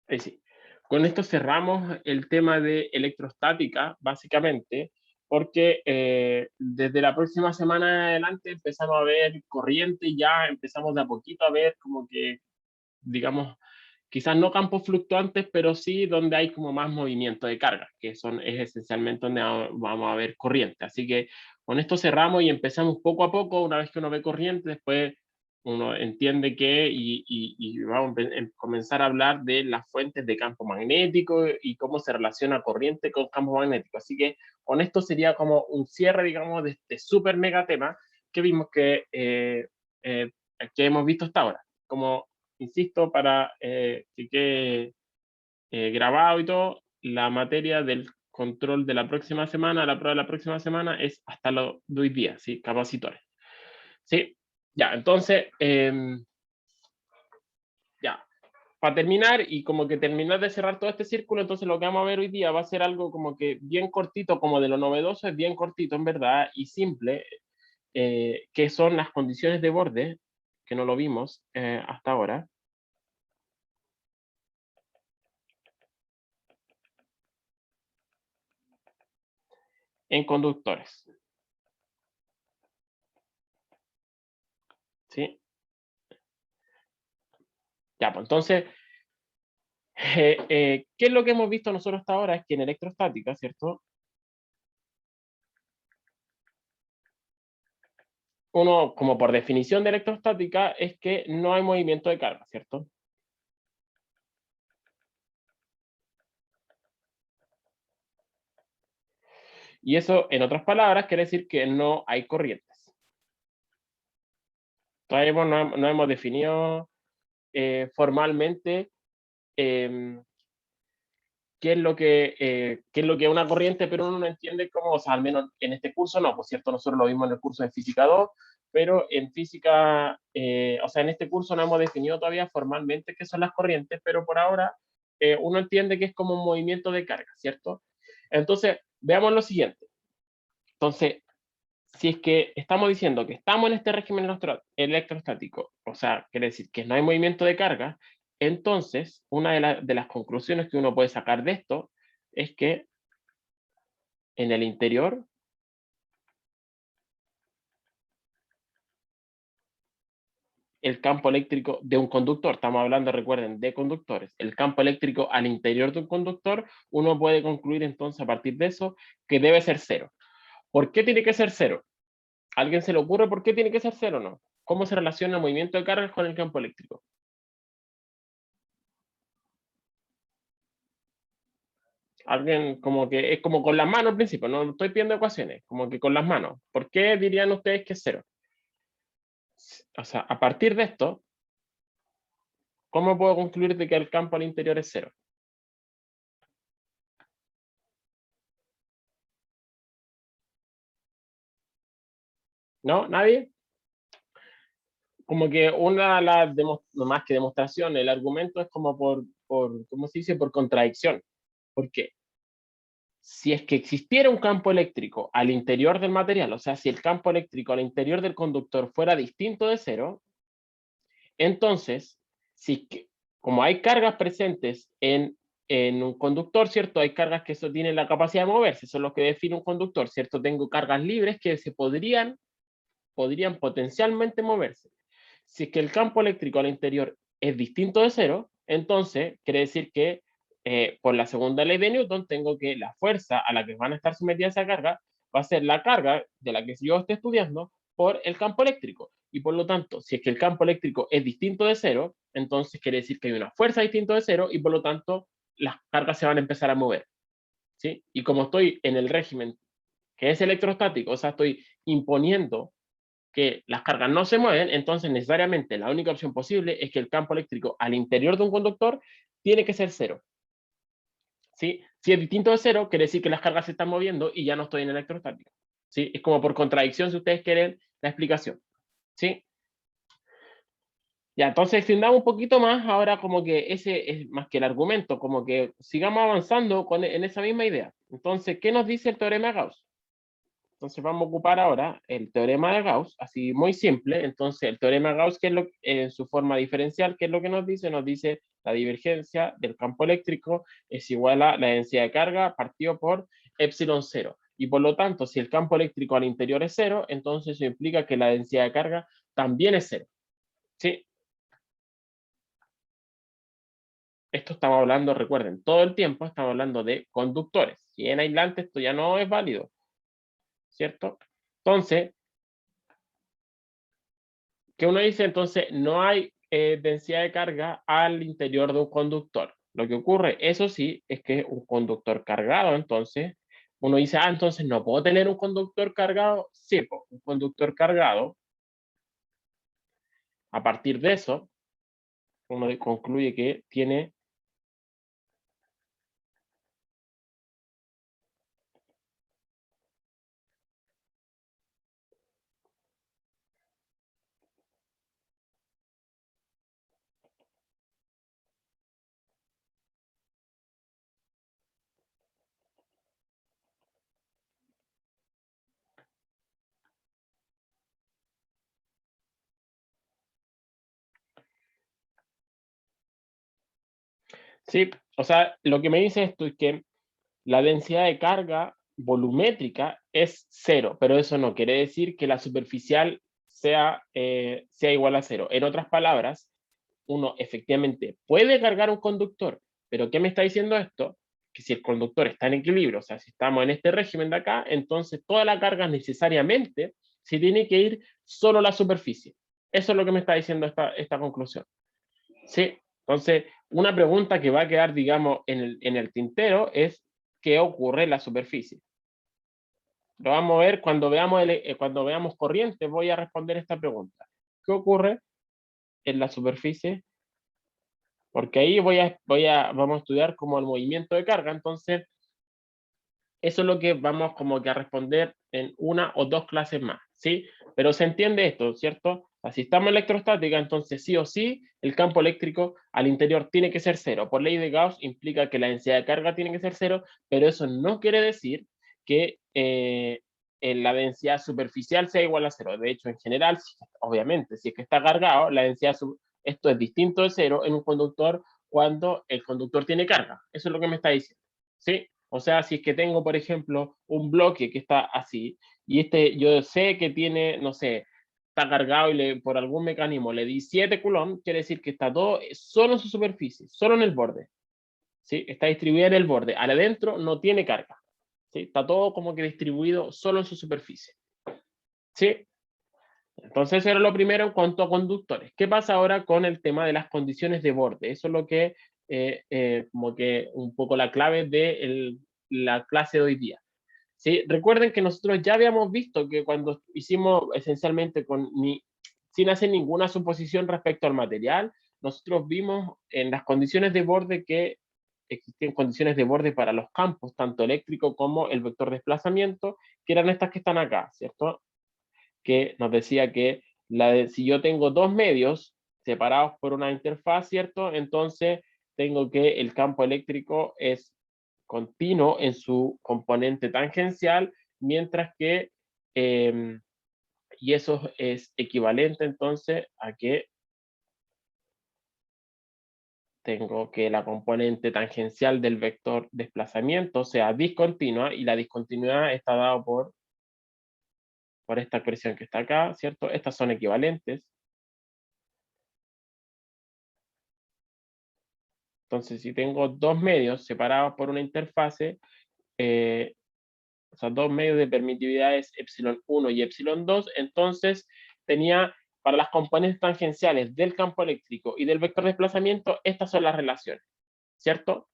Ahí sí. Con esto cerramos el tema de electrostática, básicamente, porque desde la próxima semana en adelante empezamos a ver corriente y ya empezamos de a poquito a ver como que, digamos, quizás no campos fluctuantes, pero sí donde hay como más movimiento de carga, que es esencialmente donde vamos a ver corriente. Así que con esto cerramos y empezamos poco a poco, una vez que uno ve corriente, después uno entiende que y vamos a comenzar a hablar de las fuentes de campo magnético y cómo se relaciona corriente con campo magnético. Así que con esto sería como un cierre, digamos, de este súper mega tema que vimos eh, que hemos visto hasta ahora. Como insisto, para que quede grabado y todo, la materia del control de la próxima semana, la prueba de la próxima semana es hasta los 2 días, ¿sí? Capacitores. ¿Sí? Ya, entonces, ya, para terminar y como que terminar de cerrar todo este círculo, entonces lo que vamos a ver hoy día va a ser algo como que bien cortito, como de lo novedoso, es bien cortito en verdad y simple, que son las condiciones de borde, que no lo vimos hasta ahora, en conductores. ¿Sí? Ya, pues entonces, ¿qué es lo que hemos visto nosotros hasta ahora? Es que en electrostática, ¿cierto? Uno, como por definición de electrostática, es que no hay movimiento de carga, ¿cierto? Y eso, en otras palabras, quiere decir que no hay corrientes. Todavía no hemos definido formalmente eh, qué es lo que es una corriente, pero uno no entiende cómo, o sea, al menos en este curso no, por cierto, nosotros lo vimos en el curso de física 2, pero en física, o sea, en este curso no hemos definido todavía formalmente qué son las corrientes, pero por ahora uno entiende que es como un movimiento de carga, ¿cierto? Entonces, veamos lo siguiente. Entonces, si es que estamos diciendo que estamos en este régimen electrostático, o sea, quiere decir que no hay movimiento de carga, entonces una de las conclusiones que uno puede sacar de esto es que en el interior el campo eléctrico de un conductor, estamos hablando, recuerden, de conductores, el campo eléctrico al interior de un conductor, uno puede concluir entonces a partir de eso que debe ser cero. ¿Por qué tiene que ser cero? ¿A alguien se le ocurre por qué tiene que ser cero o no? ¿Cómo se relaciona el movimiento de cargas con el campo eléctrico? Alguien como que es como con las manos al principio, no estoy pidiendo ecuaciones, como que con las manos. ¿Por qué dirían ustedes que es cero? O sea, a partir de esto, ¿cómo puedo concluir de que el campo al interior es cero? ¿No? ¿Nadie? Como que una de las, no más que demostración, el argumento es como ¿cómo se dice? Por contradicción. ¿Por qué? Si es que existiera un campo eléctrico al interior del material, o sea, si el campo eléctrico al interior del conductor fuera distinto de cero, entonces, si como hay cargas presentes en un conductor, ¿cierto? Hay cargas que eso tienen la capacidad de moverse, eso es lo que define un conductor, ¿cierto? Tengo cargas libres que podrían potencialmente moverse. Si es que el campo eléctrico al interior es distinto de cero, entonces quiere decir que por la segunda ley de Newton tengo que la fuerza a la que van a estar sometidas esa carga va a ser la carga de la que yo esté estudiando por el campo eléctrico. Y por lo tanto, si es que el campo eléctrico es distinto de cero, entonces quiere decir que hay una fuerza distinta de cero y por lo tanto las cargas se van a empezar a mover. ¿Sí? Y como estoy en el régimen que es electrostático, o sea, estoy imponiendo que las cargas no se mueven, entonces necesariamente la única opción posible es que el campo eléctrico al interior de un conductor tiene que ser cero. ¿Sí? Si es distinto de cero, quiere decir que las cargas se están moviendo y ya no estoy en electrostático. ¿Sí? Es como por contradicción si ustedes quieren la explicación. ¿Sí? Ya, entonces extendamos un poquito más, ahora como que ese es más que el argumento, como que sigamos avanzando en esa misma idea. Entonces, ¿qué nos dice el teorema de Gauss? Entonces vamos a ocupar ahora el teorema de Gauss, así muy simple. Entonces el teorema de Gauss, que es en su forma diferencial, ¿qué es lo que nos dice? Nos dice la divergencia del campo eléctrico es igual a la densidad de carga partido por epsilon cero. Y por lo tanto, si el campo eléctrico al interior es cero, entonces eso implica que la densidad de carga también es cero. ¿Sí? Esto estamos hablando, recuerden, todo el tiempo estamos hablando de conductores. Si en aislante esto ya no es válido, ¿cierto? Entonces, ¿qué uno dice? Entonces, no hay densidad de carga al interior de un conductor. Lo que ocurre, eso sí, es que un conductor cargado, entonces, uno dice, entonces no puedo tener un conductor cargado. Sí, pues, un conductor cargado, a partir de eso, uno concluye que tiene. Sí, o sea, lo que me dice esto es que la densidad de carga volumétrica es cero, pero eso no quiere decir que la superficial sea igual a cero. En otras palabras, uno efectivamente puede cargar un conductor, pero ¿qué me está diciendo esto? Que si el conductor está en equilibrio, o sea, si estamos en este régimen de acá, entonces toda la carga necesariamente se tiene que ir solo a la superficie. Eso es lo que me está diciendo esta conclusión. Sí, entonces, una pregunta que va a quedar, digamos, en el tintero es ¿qué ocurre en la superficie? Lo vamos a ver cuando veamos corriente, voy a responder esta pregunta. ¿Qué ocurre en la superficie? Porque ahí vamos a estudiar como el movimiento de carga, entonces eso es lo que vamos como que a responder en una o dos clases más, ¿sí? Pero se entiende esto, ¿cierto? Si estamos en electrostática, entonces sí o sí, el campo eléctrico al interior tiene que ser cero. Por ley de Gauss implica que la densidad de carga tiene que ser cero, pero eso no quiere decir que la densidad superficial sea igual a cero. De hecho, en general, obviamente, si es que está cargado, esto es distinto de cero en un conductor cuando el conductor tiene carga. Eso es lo que me está diciendo, ¿sí? O sea, si es que tengo, por ejemplo, un bloque que está así, y yo sé que tiene, no sé, está cargado y por algún mecanismo le di 7 coulomb, quiere decir que está todo solo en su superficie, solo en el borde. ¿Sí? Está distribuida en el borde. Al adentro no tiene carga. ¿Sí? Está todo como que distribuido solo en su superficie. ¿Sí? Entonces, eso era lo primero en cuanto a conductores. ¿Qué pasa ahora con el tema de las condiciones de borde? Eso es lo que, como que un poco la clave de la clase de hoy día. ¿Sí? Recuerden que nosotros ya habíamos visto que cuando hicimos esencialmente sin hacer ninguna suposición respecto al material, nosotros vimos en las condiciones de borde que existían condiciones de borde para los campos, tanto eléctrico como el vector de desplazamiento, que eran estas que están acá, ¿cierto? Que nos decía que si yo tengo dos medios separados por una interfaz, ¿cierto? Entonces tengo que el campo eléctrico es continuo en su componente tangencial, mientras que, y eso es equivalente entonces a que tengo que la componente tangencial del vector desplazamiento sea discontinua, y la discontinuidad está dada por esta expresión que está acá, ¿cierto? Estas son equivalentes. Entonces, si tengo dos medios separados por una interfase, o sea, dos medios de permitividades epsilon 1 y epsilon 2, entonces tenía para las componentes tangenciales del campo eléctrico y del vector de desplazamiento, estas son las relaciones, ¿cierto?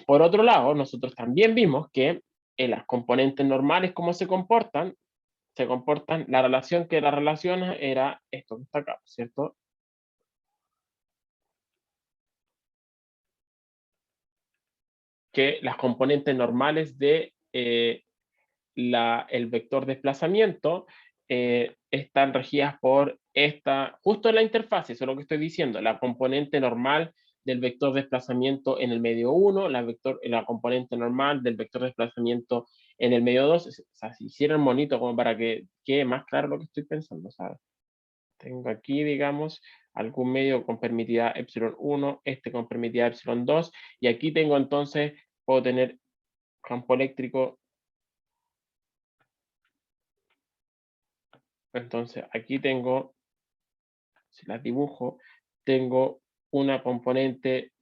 Por otro lado, nosotros también vimos que en las componentes normales, ¿cómo se comportan? La relación que la relaciona era esto que está acá, ¿cierto? Que las componentes normales de el vector desplazamiento están regidas por justo en la interfaz, eso es lo que estoy diciendo, la componente normal del vector de desplazamiento en el medio 1, la componente normal del vector de desplazamiento en el medio 2. O sea, si hicieran bonito como para que quede más claro lo que estoy pensando, ¿sabes? Tengo aquí, digamos, algún medio con permitida epsilon 1, este con permitida epsilon 2, y aquí tengo entonces, puedo tener campo eléctrico. Entonces aquí tengo, si las dibujo, tengo una componente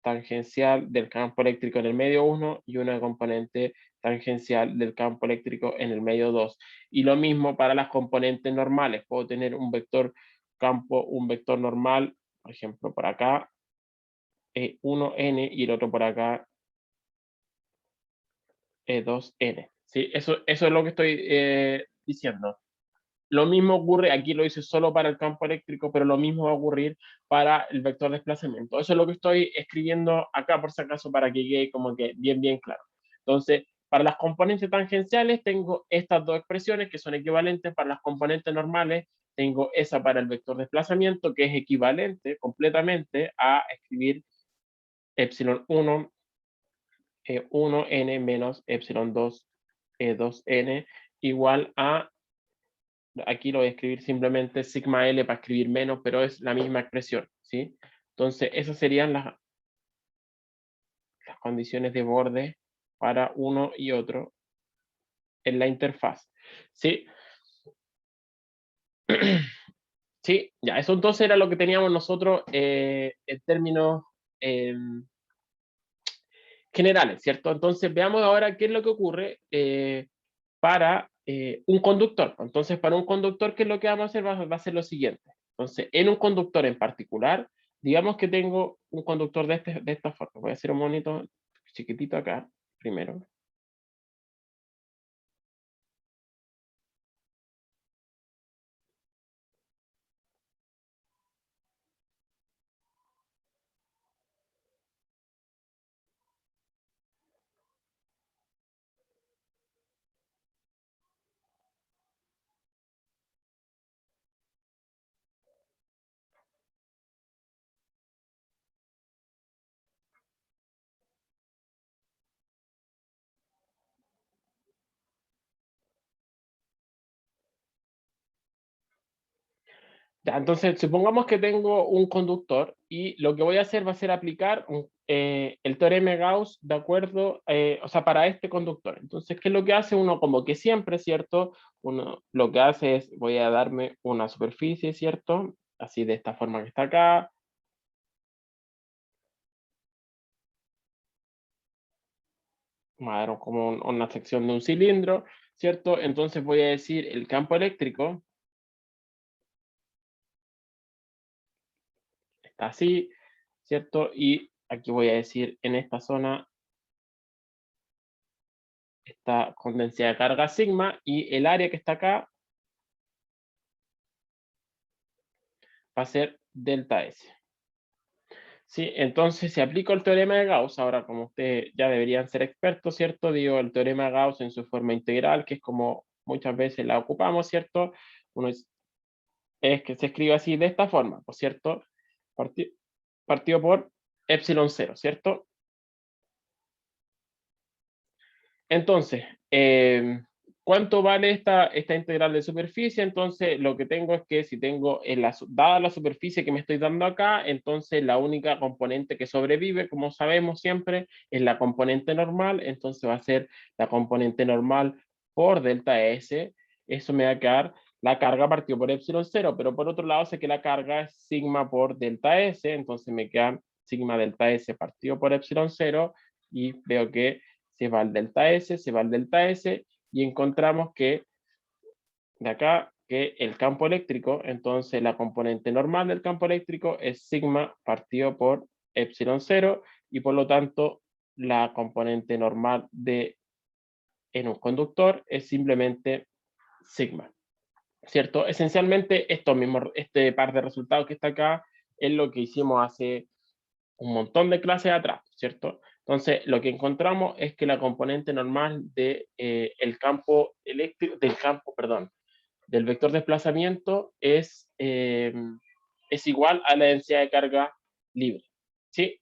tangencial del campo eléctrico en el medio 1 y una componente tangencial del campo eléctrico en el medio 2. Y lo mismo para las componentes normales. Puedo tener un vector campo, un vector normal, por ejemplo, por acá, 1n, y el otro por acá, 2n. ¿Sí? Eso es lo que estoy diciendo. Lo mismo ocurre, aquí lo hice solo para el campo eléctrico, pero lo mismo va a ocurrir para el vector de desplazamiento. Eso es lo que estoy escribiendo acá, por si acaso, para que quede como que bien claro. Entonces, para las componentes tangenciales tengo estas dos expresiones que son equivalentes. Para las componentes normales tengo esa para el vector de desplazamiento, que es equivalente completamente a escribir epsilon 1, 1n menos epsilon 2, 2n, igual a, aquí lo voy a escribir simplemente sigma L para escribir menos, pero es la misma expresión, ¿sí? Entonces, esas serían las condiciones de borde para uno y otro en la interfaz, ¿sí? Sí, ya, eso entonces era lo que teníamos nosotros en términos eh, generales, ¿cierto? Entonces, veamos ahora qué es lo que ocurre para un conductor. Entonces, para un conductor, ¿qué es lo que vamos a hacer? Va a ser lo siguiente. Entonces, en un conductor en particular, digamos que tengo un conductor de esta forma. Voy a hacer un monito chiquitito acá, primero. Ya, entonces, supongamos que tengo un conductor y lo que voy a hacer va a ser aplicar el teorema de Gauss de acuerdo, o sea, para este conductor. Entonces, ¿qué es lo que hace uno? Como que siempre, ¿cierto? Uno lo que hace es, voy a darme una superficie, ¿cierto? Así de esta forma que está acá. Vamos a dar como una sección de un cilindro, ¿cierto? Entonces voy a decir el campo eléctrico está así, ¿cierto? Y aquí voy a decir en esta zona está con densidad de carga sigma y el área que está acá va a ser delta S. Sí, entonces si aplico el teorema de Gauss, ahora como ustedes ya deberían ser expertos, ¿cierto? Digo el teorema de Gauss en su forma integral, que es como muchas veces la ocupamos, ¿cierto? Uno es que se escribe así de esta forma, ¿por cierto? Partido por epsilon 0, ¿cierto? Entonces, ¿cuánto vale esta integral de superficie? Entonces, lo que tengo es que si tengo, dada la superficie que me estoy dando acá, entonces la única componente que sobrevive, como sabemos siempre, es la componente normal. Entonces va a ser la componente normal por delta S. Eso me va a quedar la carga partido por epsilon 0, pero por otro lado sé que la carga es sigma por delta S, entonces me queda sigma delta S partido por epsilon 0, y veo que se va al delta S, se va al delta S, y encontramos que de acá, que el campo eléctrico, entonces la componente normal del campo eléctrico es sigma partido por epsilon 0, y por lo tanto la componente normal en un conductor es simplemente sigma, ¿cierto? Esencialmente este par de resultados que está acá es lo que hicimos hace un montón de clases atrás, ¿cierto? Entonces, lo que encontramos es que la componente normal el campo eléctrico, perdón, del vector de desplazamiento es igual a la densidad de carga libre. ¿sí?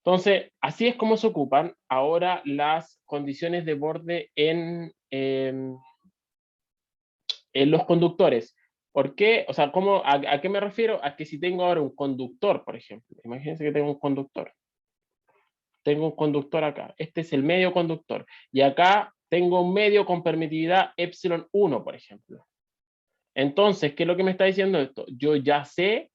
Entonces, así es como se ocupan ahora las condiciones de borde en los conductores. ¿Por qué? O sea, ¿a qué me refiero? A que si tengo ahora un conductor, por ejemplo, imagínense que tengo un conductor. Tengo un conductor acá. Este es el medio conductor. Y acá tengo un medio con permitividad epsilon 1, por ejemplo. Entonces, ¿qué es lo que me está diciendo esto? Yo ya sé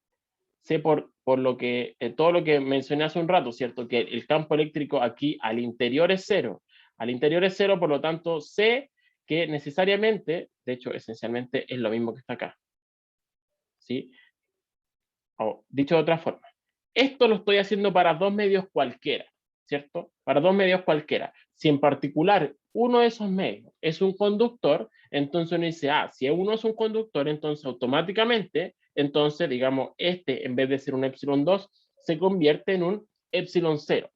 por lo que, todo lo que mencioné hace un rato, ¿cierto? Que el campo eléctrico aquí al interior es cero. Al interior es cero, por lo tanto, sé que necesariamente, de hecho, esencialmente es lo mismo que está acá. ¿Sí? O, dicho de otra forma, esto lo estoy haciendo para dos medios cualquiera, ¿cierto? Para dos medios cualquiera. Si en particular uno de esos medios es un conductor, entonces uno dice, si uno es un conductor, entonces automáticamente, entonces, digamos, este en vez de ser un epsilon 2, se convierte en un epsilon 0,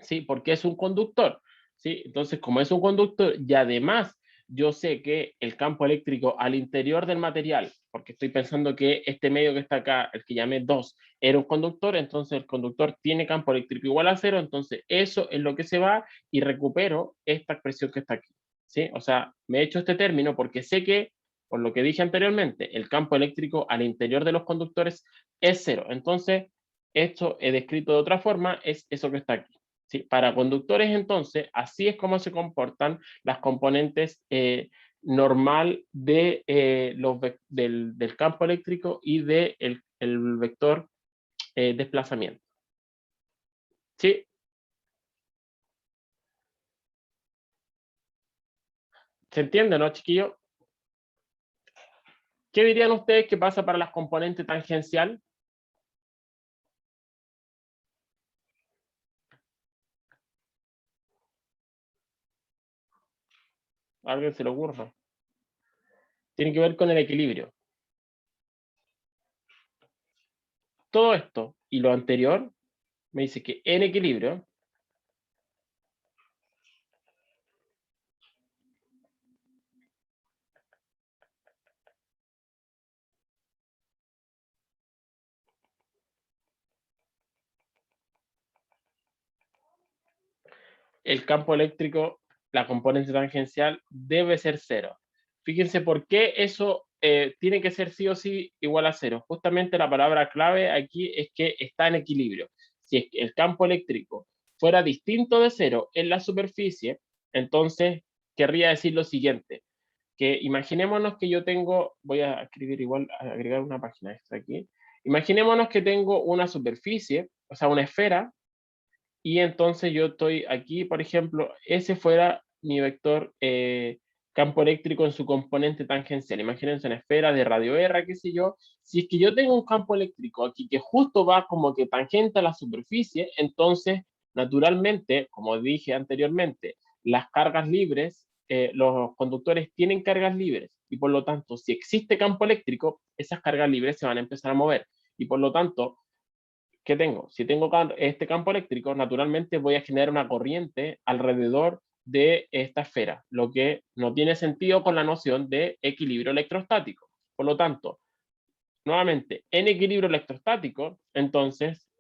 ¿sí? Porque es un conductor, ¿sí? Entonces, como es un conductor y además yo sé que el campo eléctrico al interior del material, porque estoy pensando que este medio que está acá, el que llamé 2, era un conductor, entonces el conductor tiene campo eléctrico igual a 0, entonces eso es lo que se va y recupero esta expresión que está aquí, ¿sí? O sea, me he hecho este término porque sé que, por lo que dije anteriormente, el campo eléctrico al interior de los conductores es 0. Entonces, esto he descrito de otra forma, es eso que está aquí. ¿Sí? Para conductores, entonces, así es como se comportan las componentes normal del campo eléctrico y del el vector desplazamiento. ¿Sí? ¿Se entiende, no, chiquillos? ¿Qué dirían ustedes que pasa para las componentes tangencial? ¿A alguien se le ocurra? Tiene que ver con el equilibrio. Todo esto y lo anterior me dice que en equilibrio el campo eléctrico, la componente tangencial, debe ser cero. Fíjense por qué eso tiene que ser sí o sí igual a cero. Justamente la palabra clave aquí es que está en equilibrio. Si es que el campo eléctrico fuera distinto de cero en la superficie, entonces querría decir lo siguiente, que imaginémonos que yo tengo, voy a escribir igual, a agregar una página extra aquí, imaginémonos que tengo una superficie, o sea, una esfera, y entonces yo estoy aquí, por ejemplo, ese fuera mi vector campo eléctrico en su componente tangencial. Imagínense una esfera de radio R, qué sé yo. Si es que yo tengo un campo eléctrico aquí que justo va como que tangente a la superficie, entonces, naturalmente, como dije anteriormente, las cargas libres, los conductores tienen cargas libres y por lo tanto, si existe campo eléctrico, esas cargas libres se van a empezar a mover y por lo tanto, ¿qué tengo? Si tengo este campo eléctrico, naturalmente voy a generar una corriente alrededor de esta esfera, lo que no tiene sentido con la noción de equilibrio electrostático. Por lo tanto, nuevamente, en equilibrio electrostático, entonces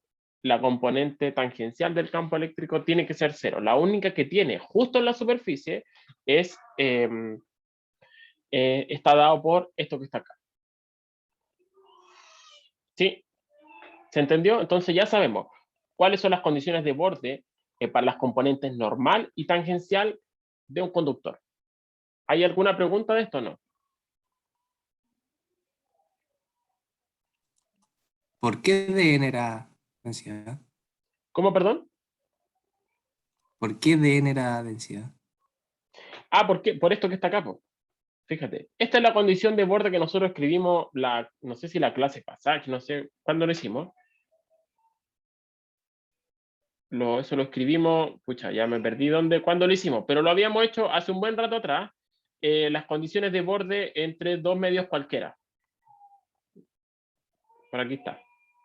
la componente tangencial del campo eléctrico tiene que ser cero. La única que tiene justo en la superficie es, está dado por esto que está acá. ¿Sí? ¿Se entendió? Entonces ya sabemos cuáles son las condiciones de borde para las componentes normal y tangencial de un conductor. ¿Hay alguna pregunta de esto o no? ¿Por qué Dn era densidad? ¿Cómo, perdón? ¿Por qué Dn era densidad? ¿por qué? Por esto que está acá, po. Fíjate. Esta es la condición de borde que nosotros escribimos, no sé si la clase pasada, no sé cuándo lo hicimos. Eso lo escribimos, pucha, ya me perdí cuándo lo hicimos, pero lo habíamos hecho hace un buen rato atrás, las condiciones de borde entre dos medios cualquiera. Por aquí está.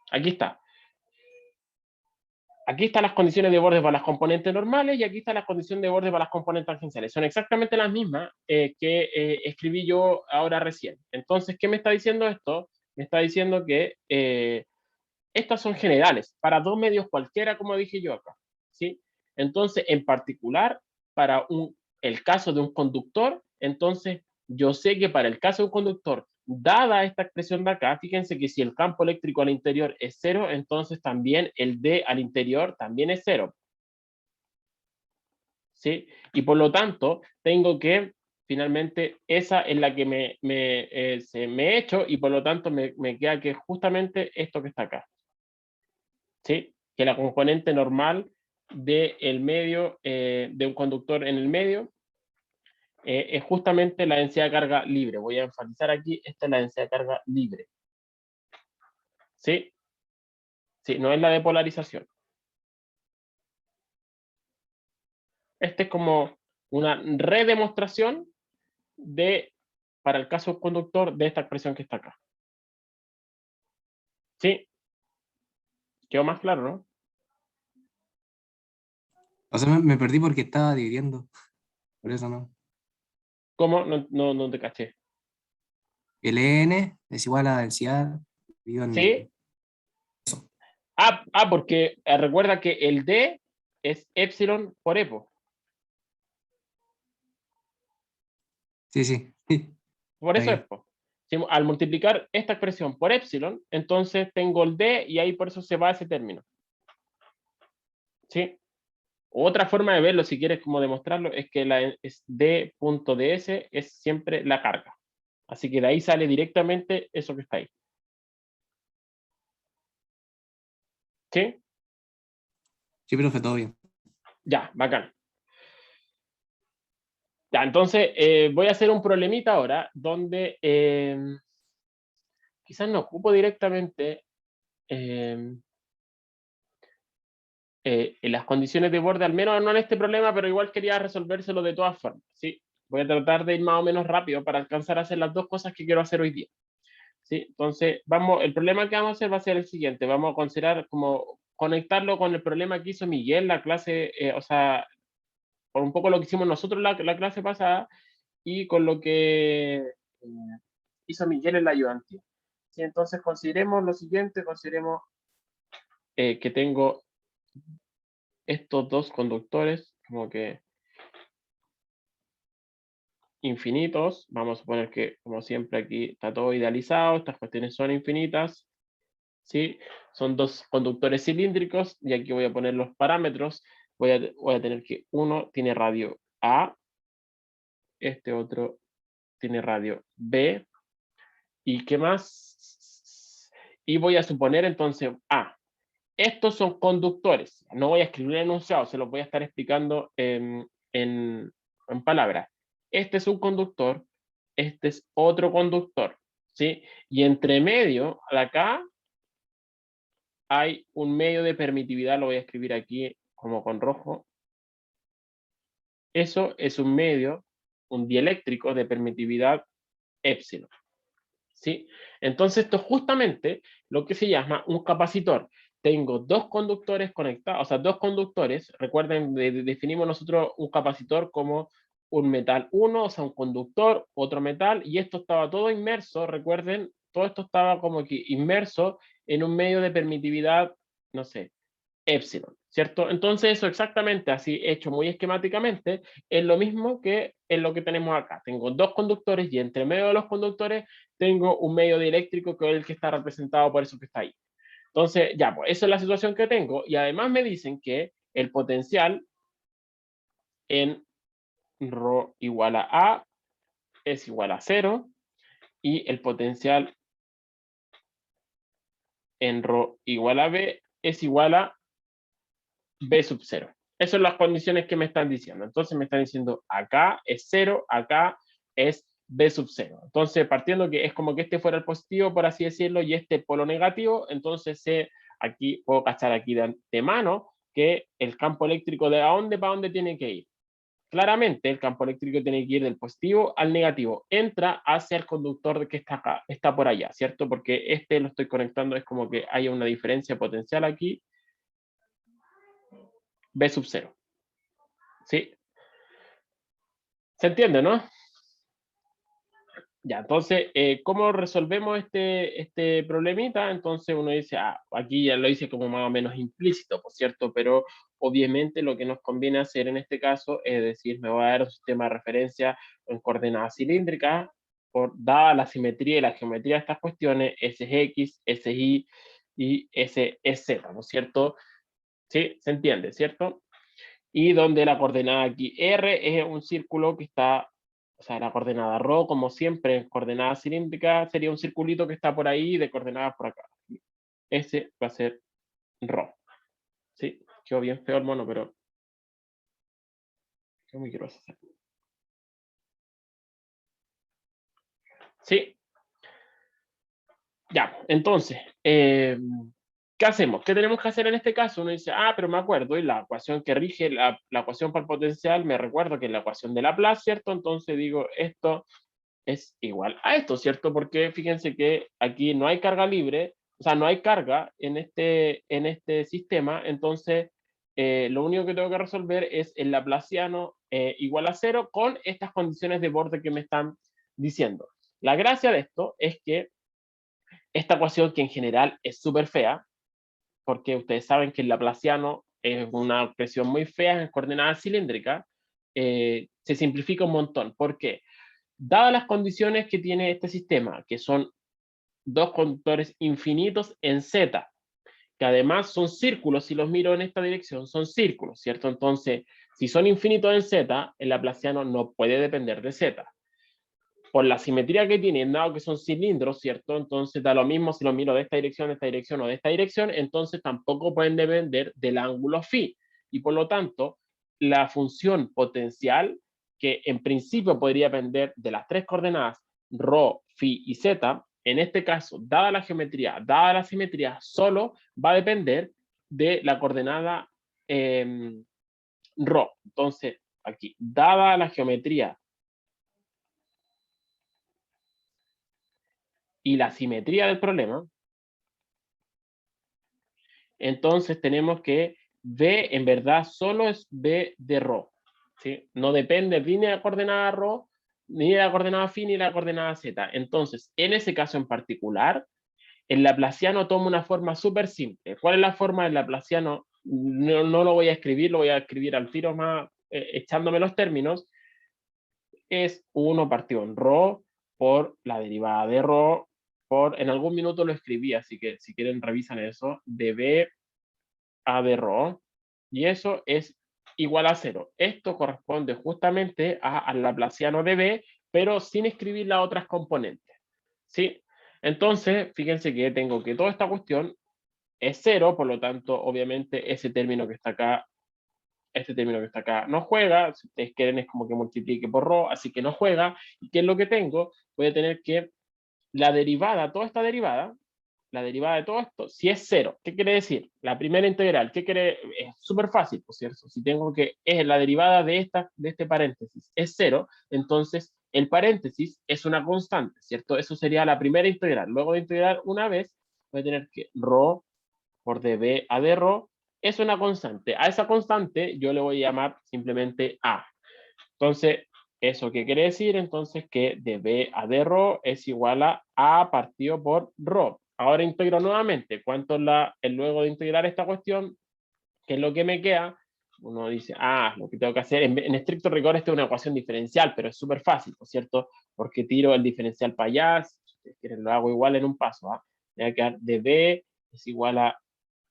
Aquí está. Aquí están las condiciones de borde para las componentes normales y aquí están las condiciones de borde para las componentes tangenciales. Son exactamente las mismas que escribí yo ahora recién. Entonces, ¿qué me está diciendo esto? Me está diciendo que Estas son generales, para dos medios cualquiera, como dije yo acá, ¿sí? Entonces, en particular, para el caso de un conductor, entonces yo sé que para el caso de un conductor, dada esta expresión de acá, fíjense que si el campo eléctrico al interior es cero, entonces también el D al interior también es cero, ¿sí? Y por lo tanto, tengo que, finalmente, esa es la que se me he hecho, y por lo tanto me queda que justamente esto que está acá, ¿sí? Que la componente normal del medio, de un conductor en el medio, es justamente la densidad de carga libre. Voy a enfatizar aquí, esta es la densidad de carga libre, ¿sí? Sí, no es la de polarización. Este es como una redemostración para el caso conductor, de esta expresión que está acá. ¿Sí? ¿Quedó más claro, no? O sea, me perdí porque estaba dividiendo. Por eso no. ¿Cómo? No te caché. El EN es igual a la densidad dividido ¿Sí? en... Porque recuerda que el D es epsilon por EPO. Sí, sí. Por Está eso es, bien. po. Al multiplicar esta expresión por epsilon, entonces tengo el D y ahí por eso se va ese término. ¿Sí? Otra forma de verlo, si quieres como demostrarlo, es que D.ds es siempre la carga. Así que de ahí sale directamente eso que está ahí. ¿Sí? Sí, profe, todo bien. Ya, bacán. Ya, entonces voy a hacer un problemita ahora donde quizás no ocupo directamente eh, en las condiciones de borde, al menos no en este problema, pero igual quería resolvérselo de todas formas, ¿sí? Voy a tratar de ir más o menos rápido para alcanzar a hacer las dos cosas que quiero hacer hoy día, ¿sí? Entonces, el problema que vamos a hacer va a ser el siguiente. Vamos a considerar como conectarlo con el problema que hizo Miguel, la clase, o sea, por un poco lo que hicimos nosotros la clase pasada y con lo que hizo Miguel en la ayudantía. ¿Sí? Entonces, consideremos lo siguiente, consideremos que tengo estos dos conductores como que infinitos. Vamos a suponer que, como siempre, aquí está todo idealizado, estas cuestiones son infinitas, ¿sí? Son dos conductores cilíndricos, y aquí voy a poner los parámetros. Voy a tener que uno tiene radio A, este otro tiene radio B, ¿y qué más? Y voy a suponer entonces, estos son conductores. No voy a escribir el enunciado, se los voy a estar explicando en palabras. Este es un conductor, este es otro conductor, ¿sí? Y entre medio, de acá, hay un medio de permitividad, lo voy a escribir aquí como con rojo. Eso es un medio, un dieléctrico de permitividad épsilon, ¿sí? Entonces esto es justamente lo que se llama un capacitor. Tengo dos conductores conectados, o sea, dos conductores. Recuerden, definimos nosotros un capacitor como un metal 1, o sea, un conductor, otro metal, y esto estaba todo inmerso, recuerden, todo esto estaba como que inmerso en un medio de permitividad, no sé, epsilon, ¿cierto? Entonces eso exactamente así, hecho muy esquemáticamente, es lo mismo que en lo que tenemos acá. Tengo dos conductores y entre medio de los conductores tengo un medio dieléctrico que es el que está representado por eso que está ahí. Entonces, ya, pues esa es la situación que tengo, y además me dicen que el potencial en ρ igual a es igual a 0, y el potencial en ρ igual a B es igual a B sub 0. Esas son las condiciones que me están diciendo. Entonces me están diciendo acá es 0, acá es B sub 0. Entonces, partiendo que es como que este fuera el positivo, por así decirlo, y este polo negativo, entonces aquí puedo cachar aquí de antemano que el campo eléctrico de a dónde para dónde tiene que ir. Claramente el campo eléctrico tiene que ir del positivo al negativo. Entra hacia el conductor que está acá, está por allá, ¿cierto? Porque este lo estoy conectando, es como que haya una diferencia potencial aquí, B sub 0. ¿Sí? ¿Se entiende, no? Ya, entonces, ¿cómo resolvemos este problemita? Entonces uno dice, aquí ya lo hice como más o menos implícito, por cierto, pero obviamente lo que nos conviene hacer en este caso es decir, me voy a dar un sistema de referencia en coordenadas cilíndricas, dada la simetría y la geometría de estas cuestiones, S es X, S es Y y S es Z, ¿no es cierto? Sí, se entiende, ¿cierto? Y donde la coordenada aquí R es un círculo que está, o sea, la coordenada ρ, como siempre, en coordenada cilíndrica, sería un circulito que está por ahí de coordenadas por acá. Ese va a ser ρ. Sí, quedó bien feo el mono, pero yo me quiero hacer. Sí, ya, entonces, ¿qué hacemos? ¿Qué tenemos que hacer en este caso? Uno dice, pero me acuerdo, y la ecuación que rige la ecuación para el potencial, me recuerdo que es la ecuación de Laplace, ¿cierto? Entonces digo, esto es igual a esto, ¿cierto? Porque fíjense que aquí no hay carga libre, o sea, no hay carga en este sistema, entonces lo único que tengo que resolver es el laplaciano igual a cero con estas condiciones de borde que me están diciendo. La gracia de esto es que esta ecuación, que en general es súper fea, porque ustedes saben que el laplaciano es una expresión muy fea en coordenadas cilíndricas, se simplifica un montón. ¿Por qué? Dadas las condiciones que tiene este sistema, que son dos conductores infinitos en Z, que además son círculos, si los miro en esta dirección, son círculos, ¿cierto? Entonces, si son infinitos en Z, el laplaciano no puede depender de Z. Por la simetría que tienen, dado que son cilindros, ¿cierto? Entonces da lo mismo si los miro de esta dirección o de esta dirección, entonces tampoco pueden depender del ángulo phi. Y por lo tanto, la función potencial, que en principio podría depender de las tres coordenadas ρ, phi y z, en este caso, dada la geometría, dada la simetría, solo va a depender de la coordenada ρ. Entonces, aquí, dada la geometría y la simetría del problema, entonces tenemos que B en verdad solo es B de ρ, ¿sí? No depende ni de la coordenada ρ, ni de la coordenada phi, ni de la coordenada z. Entonces, en ese caso en particular, el laplaciano toma una forma súper simple. ¿Cuál es la forma del laplaciano? No lo voy a escribir, lo voy a escribir al tiro más, echándome los términos. Es 1 partido en ρ por la derivada de ρ en algún minuto lo escribí, así que si quieren revisan eso, de b a de ρ, y eso es igual a 0. Esto corresponde justamente al laplaciano de b, pero sin escribir las otras componentes, ¿sí? Entonces, fíjense que tengo que toda esta cuestión es 0, por lo tanto, obviamente, ese término que está acá, este término que está acá no juega, si ustedes quieren es como que multiplique por ρ, así que no juega, ¿y qué es lo que tengo? Voy a tener que la derivada, toda esta derivada, la derivada de todo esto, si es cero, ¿qué quiere decir? La primera integral, ¿qué quiere? Es súper fácil, por cierto. Si tengo que es la derivada de este paréntesis es cero, entonces el paréntesis es una constante, ¿cierto? Eso sería la primera integral. Luego de integrar una vez, voy a tener que ρ por db a de ρ es una constante. A esa constante yo le voy a llamar simplemente a. Entonces, ¿eso qué quiere decir? Entonces que de b a de ρ es igual a partido por ρ. Ahora integro nuevamente. ¿Cuánto es luego de integrar esta cuestión? ¿Qué es lo que me queda? Uno dice, lo que tengo que hacer, en estricto rigor esta es una ecuación diferencial, pero es súper fácil, ¿no es cierto? Porque tiro el diferencial para allá, si ustedes quieren lo hago igual en un paso, Me va a quedar de b es igual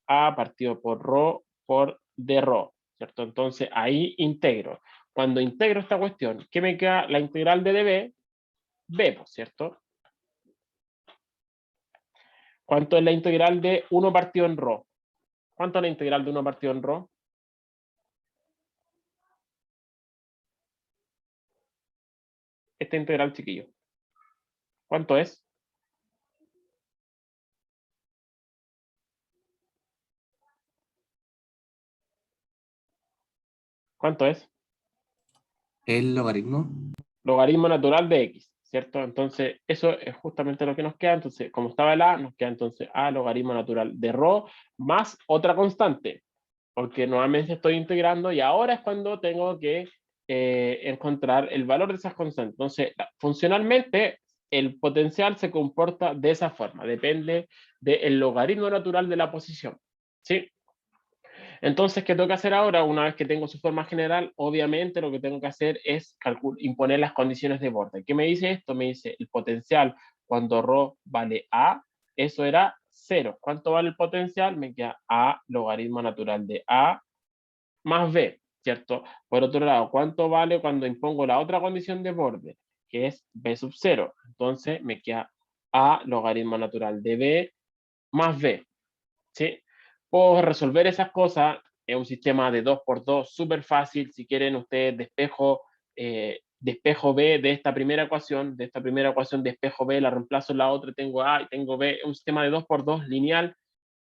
a partido por ρ por de ρ, ¿cierto? Entonces ahí integro. Cuando integro esta cuestión, ¿qué me queda? La integral de db, b, ¿cierto? ¿Cuánto es la integral de 1 partido en ρ? ¿Cuánto es la integral de 1 partido en ρ? Esta integral, chiquillo. ¿Cuánto es? ¿Cuánto es? El logaritmo. Logaritmo natural de x, ¿cierto? Entonces, eso es justamente lo que nos queda. Entonces, como estaba el a, nos queda entonces a logaritmo natural de ρ más otra constante, porque nuevamente estoy integrando y ahora es cuando tengo que encontrar el valor de esas constantes. Entonces, funcionalmente, el potencial se comporta de esa forma, depende del logaritmo natural de la posición, ¿sí? Entonces, ¿qué tengo que hacer ahora? Una vez que tengo su forma general, obviamente lo que tengo que hacer es imponer las condiciones de borde. ¿Qué me dice esto? Me dice el potencial cuando ρ vale A, eso era 0. ¿Cuánto vale el potencial? Me queda A logaritmo natural de A más B, ¿cierto? Por otro lado, ¿cuánto vale cuando impongo la otra condición de borde? Que es B sub 0. Entonces me queda A logaritmo natural de B más B, ¿sí? Puedo resolver esas cosas. Es un sistema de 2 por 2 súper fácil. Si quieren ustedes despejo B de esta primera ecuación, despejo B, la reemplazo en la otra, tengo A y tengo B. Es un sistema de 2 por 2 lineal,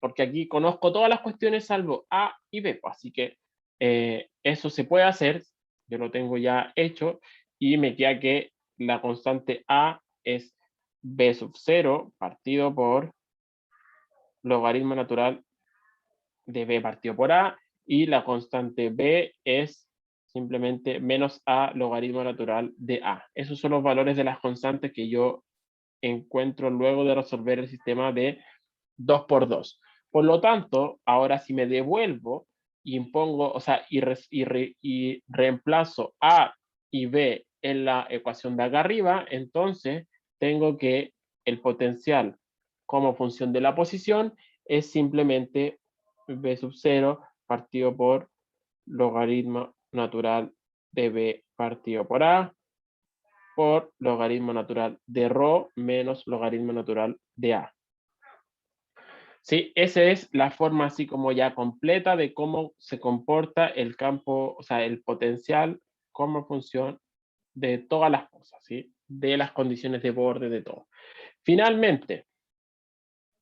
porque aquí conozco todas las cuestiones salvo A y B. Así que eso se puede hacer. Yo lo tengo ya hecho y me queda que la constante A es B sub 0 partido por logaritmo natural de B partido por A, y la constante B es simplemente menos A logaritmo natural de A. Esos son los valores de las constantes que yo encuentro luego de resolver el sistema de 2 por 2. Por lo tanto, ahora si me devuelvo y impongo, o sea, y reemplazo A y B en la ecuación de acá arriba, entonces tengo que el potencial como función de la posición es simplemente B sub 0 partido por logaritmo natural de B partido por A por logaritmo natural de ρ menos logaritmo natural de A. Sí, esa es la forma así como ya completa de cómo se comporta el campo, o sea, el potencial como función de todas las cosas, ¿sí? De las condiciones de borde, de todo. Finalmente,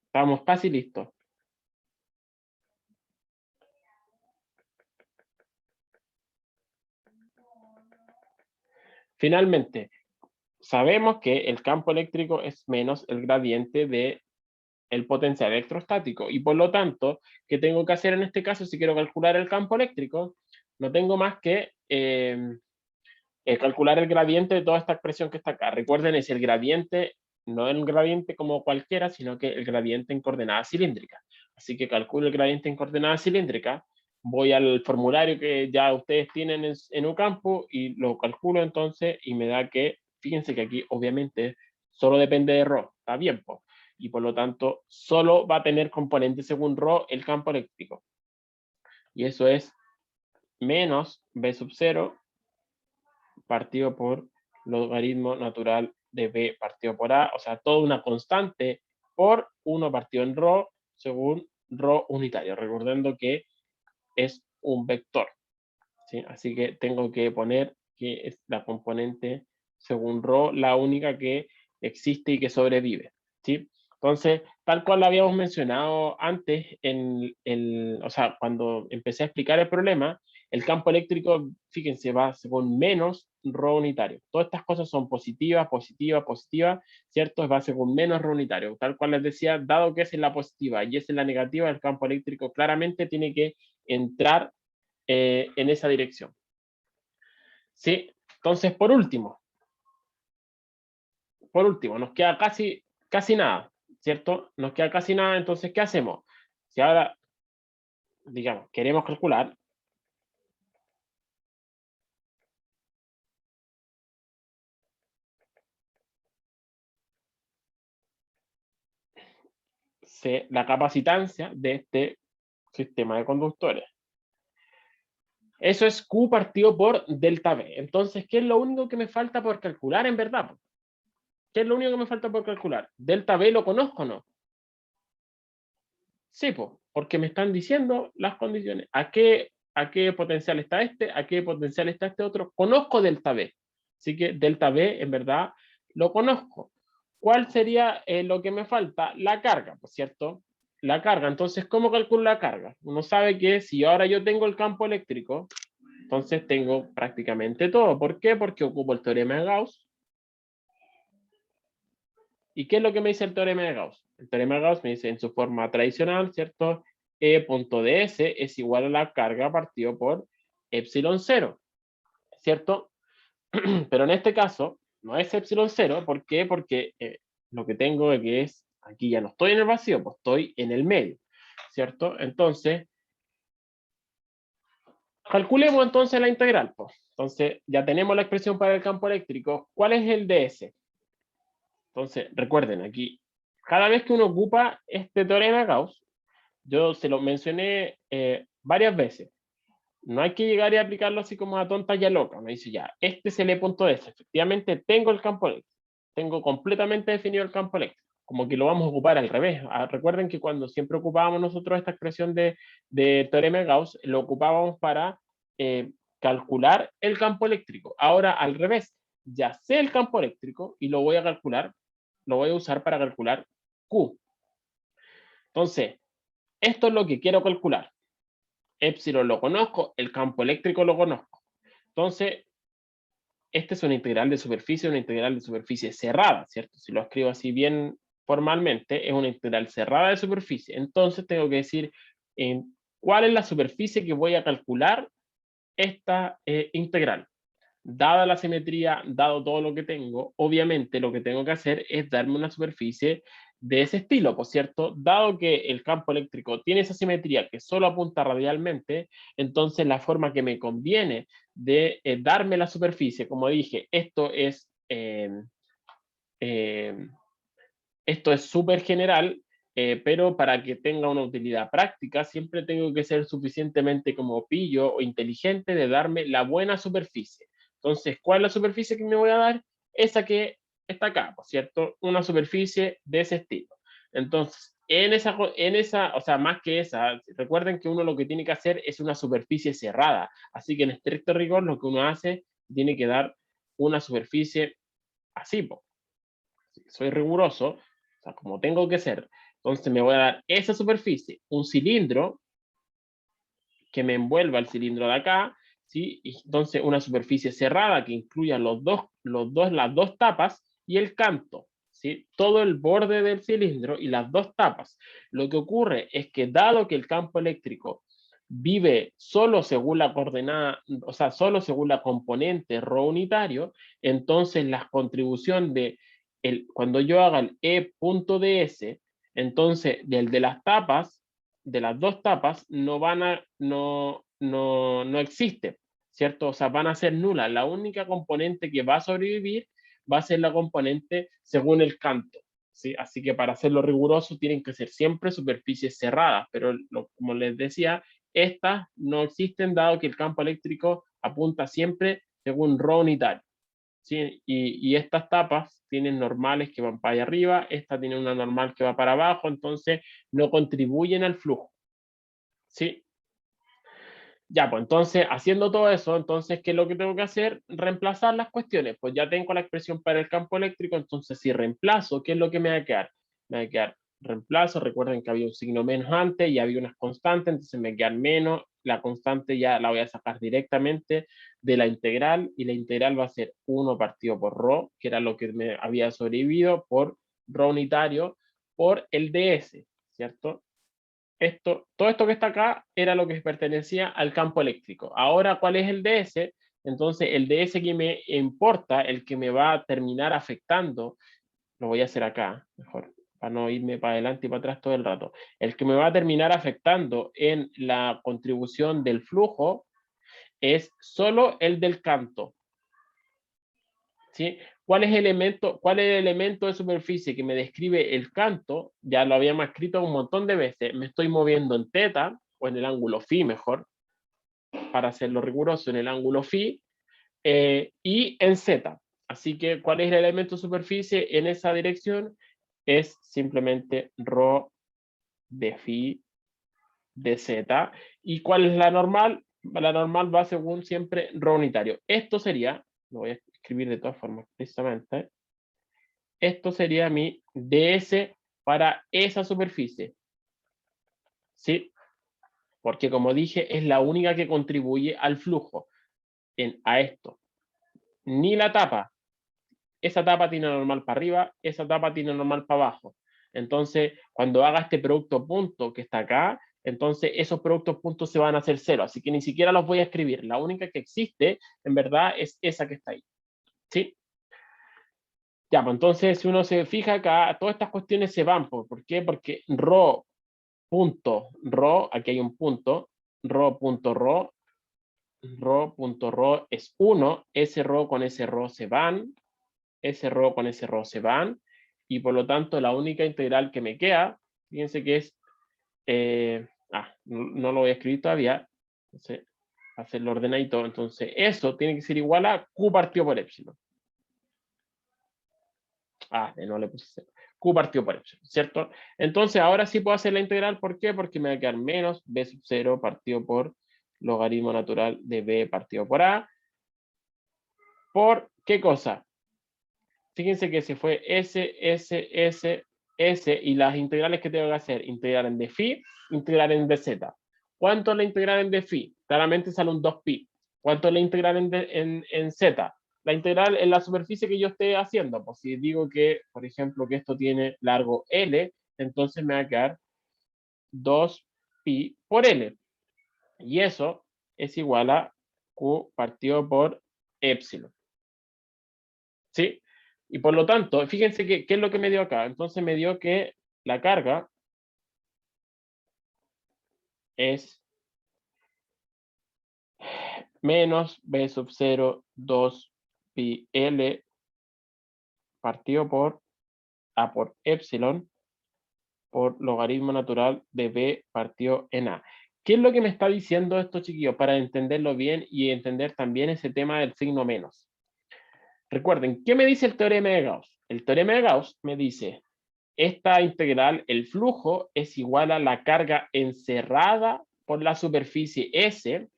estamos casi listos. Finalmente, sabemos que el campo eléctrico es menos el gradiente de el potencial electrostático, y por lo tanto, ¿qué tengo que hacer en este caso si quiero calcular el campo eléctrico? No tengo más que calcular el gradiente de toda esta expresión que está acá. Recuerden, es el gradiente, no el gradiente como cualquiera, sino que el gradiente en coordenadas cilíndricas. Así que calculo el gradiente en coordenadas cilíndricas, voy al formulario que ya ustedes tienen en Ocampo y lo calculo entonces y me da que, fíjense que aquí obviamente solo depende de ρ, está bien, pues, y por lo tanto solo va a tener componente según ρ el campo eléctrico. Y eso es menos B sub 0 partido por logaritmo natural de B partido por A, o sea, toda una constante por 1 partido en ρ según ρ unitario, recordando que es un vector, ¿sí? Así que tengo que poner que es la componente según ρ la única que existe y que sobrevive, ¿sí? Entonces, tal cual lo habíamos mencionado antes, o sea, cuando empecé a explicar el problema, el campo eléctrico, fíjense, va según menos ρ unitario. Todas estas cosas son positivas, positivas, positivas, ¿cierto? Va según menos ρ unitario. Tal cual les decía, dado que es en la positiva y es en la negativa, el campo eléctrico claramente tiene que entrar en esa dirección. ¿Sí? Entonces, por último, nos queda casi nada, ¿cierto? Nos queda casi nada, entonces, ¿qué hacemos? Si ahora, digamos, queremos calcular, la capacitancia de este sistema de conductores. Eso es Q partido por delta V. Entonces, ¿qué es lo único que me falta por calcular en verdad? ¿Qué es lo único que me falta por calcular? ¿Delta V lo conozco o no? Sí, porque me están diciendo las condiciones. ¿A qué potencial está este? ¿A qué potencial está este otro? Conozco delta V. Así que delta V, en verdad, lo conozco. ¿Cuál sería lo que me falta? La carga, ¿por cierto? La carga. Entonces, ¿cómo calculo la carga? Uno sabe que si ahora yo tengo el campo eléctrico, entonces tengo prácticamente todo. ¿Por qué? Porque ocupo el teorema de Gauss. ¿Y qué es lo que me dice el teorema de Gauss? El teorema de Gauss me dice en su forma tradicional, ¿cierto? E.ds es igual a la carga partido por epsilon 0, ¿cierto? Pero en este caso, no es epsilon 0. ¿Por qué? Porque lo que tengo que es, aquí ya no estoy en el vacío, pues estoy en el medio, ¿cierto? Entonces, calculemos entonces la integral, pues. Entonces, ya tenemos la expresión para el campo eléctrico. ¿Cuál es el ds? Entonces, recuerden aquí, cada vez que uno ocupa este teorema de Gauss, yo se lo mencioné varias veces. No hay que llegar y aplicarlo así como a tonta y a loca. Me dice ya, este es el E.S. Efectivamente, tengo el campo eléctrico. Tengo completamente definido el campo eléctrico. Como que lo vamos a ocupar al revés. Recuerden que cuando siempre ocupábamos nosotros esta expresión de teorema de Gauss, lo ocupábamos para calcular el campo eléctrico. Ahora, al revés, ya sé el campo eléctrico y lo voy a calcular, lo voy a usar para calcular Q. Entonces, esto es lo que quiero calcular. Epsilon lo conozco, el campo eléctrico lo conozco. Entonces, este es una integral de superficie cerrada, ¿cierto? Si lo escribo así bien formalmente, es una integral cerrada de superficie. Entonces, tengo que decir cuál es la superficie que voy a calcular esta integral. Dada la simetría, dado todo lo que tengo, obviamente lo que tengo que hacer es darme una superficie de ese estilo, por cierto, dado que el campo eléctrico tiene esa simetría que solo apunta radialmente, entonces la forma que me conviene de darme la superficie, como dije, esto es súper general, pero para que tenga una utilidad práctica, siempre tengo que ser suficientemente como pillo o inteligente de darme la buena superficie. Entonces, ¿cuál es la superficie que me voy a dar? Esa que está acá, ¿por cierto? Una superficie de ese estilo. Entonces, o sea, más que esa, recuerden que uno lo que tiene que hacer es una superficie cerrada. Así que en estricto rigor, lo que uno hace, tiene que dar una superficie así, po. Soy riguroso, o sea, como tengo que ser. Entonces me voy a dar esa superficie, un cilindro que me envuelva el cilindro de acá, ¿sí? Y entonces una superficie cerrada que incluya las dos tapas y el canto, ¿sí? Todo el borde del cilindro y las dos tapas. Lo que ocurre es que dado que el campo eléctrico vive solo según la coordenada, o sea, solo según la componente ρ unitario, entonces la contribución cuando yo haga el E.ds, entonces del de las tapas, de las dos tapas, no existe, ¿cierto? O sea, van a ser nulas. La única componente que va a sobrevivir va a ser la componente según el canto, ¿sí? Así que para hacerlo riguroso tienen que ser siempre superficies cerradas, pero como les decía, estas no existen dado que el campo eléctrico apunta siempre según ρ unitario. ¿Sí? Y estas tapas tienen normales que van para allá arriba, esta tiene una normal que va para abajo, entonces no contribuyen al flujo. ¿Sí? Ya, pues entonces, haciendo todo eso, entonces, ¿qué es lo que tengo que hacer? Reemplazar las cuestiones. Pues ya tengo la expresión para el campo eléctrico, entonces si reemplazo, ¿qué es lo que me va a quedar? Me va a quedar reemplazo, recuerden que había un signo menos antes y había unas constantes, entonces me queda menos, la constante ya la voy a sacar directamente de la integral, y la integral va a ser 1 partido por ρ, que era lo que me había sobrevivido, por ρ unitario, por el ds, ¿cierto? Todo esto que está acá era lo que pertenecía al campo eléctrico. Ahora, ¿cuál es el ds? Entonces, el ds que me importa, el que me va a terminar afectando, lo voy a hacer acá, mejor, para no irme para adelante y para atrás todo el rato. El que me va a terminar afectando en la contribución del flujo es solo el del canto. ¿Sí? ¿Cuál es el elemento de superficie que me describe el canto? Ya lo habíamos escrito un montón de veces. Me estoy moviendo en θ, o en el ángulo φ mejor, para hacerlo riguroso, en el ángulo φ, y en z. Así que, ¿cuál es el elemento de superficie en esa dirección? Es simplemente ρ de φ de z. ¿Y cuál es la normal? La normal va según siempre ρ unitario. Esto sería, lo voy a escribir de todas formas precisamente, esto sería mi ds para esa superficie. ¿Sí? Porque como dije, es la única que contribuye al flujo a esto. Ni la tapa. Esa tapa tiene normal para arriba, esa tapa tiene normal para abajo. Entonces, cuando haga este producto punto que está acá, entonces esos productos puntos se van a hacer cero. Así que ni siquiera los voy a escribir. La única que existe, en verdad, es esa que está ahí. ¿Sí? Ya, pues entonces si uno se fija acá, todas estas cuestiones se van. ¿Por qué? Porque rho punto rho, aquí hay un punto, rho punto rho, rho punto rho es 1, ese rho con ese rho se van, ese rho con ese rho se van, y por lo tanto la única integral que me queda, fíjense que es, no lo voy a escribir todavía, entonces hacerlo ordenadito, entonces eso tiene que ser igual a Q partido por epsilon. No le puse 0. Q partido por epsilon, ¿cierto? Entonces ahora sí puedo hacer la integral, ¿por qué? Porque me va a quedar menos B sub 0 partido por logaritmo natural de B partido por A. ¿Por qué cosa? Fíjense que se fue S, S, S, S, y las integrales que tengo que hacer, integrar en dφ, integrar en dz. ¿Cuánto es la integral en dφ? Claramente sale un 2pi. ¿Cuánto es la integral en z? La integral en la superficie que yo esté haciendo. Pues si digo que, por ejemplo, que esto tiene largo L, entonces me va a quedar 2pi por L. Y eso es igual a Q partido por epsilon. ¿Sí? Y por lo tanto, fíjense qué es lo que me dio acá. Entonces me dio que la carga es menos B sub 0, 2 pi L partido por A por epsilon por logaritmo natural de B partido en A. ¿Qué es lo que me está diciendo esto, chiquillos? Para entenderlo bien y entender también ese tema del signo menos. Recuerden, ¿qué me dice el teorema de Gauss? El teorema de Gauss me dice, esta integral, el flujo, es igual a la carga encerrada por la superficie S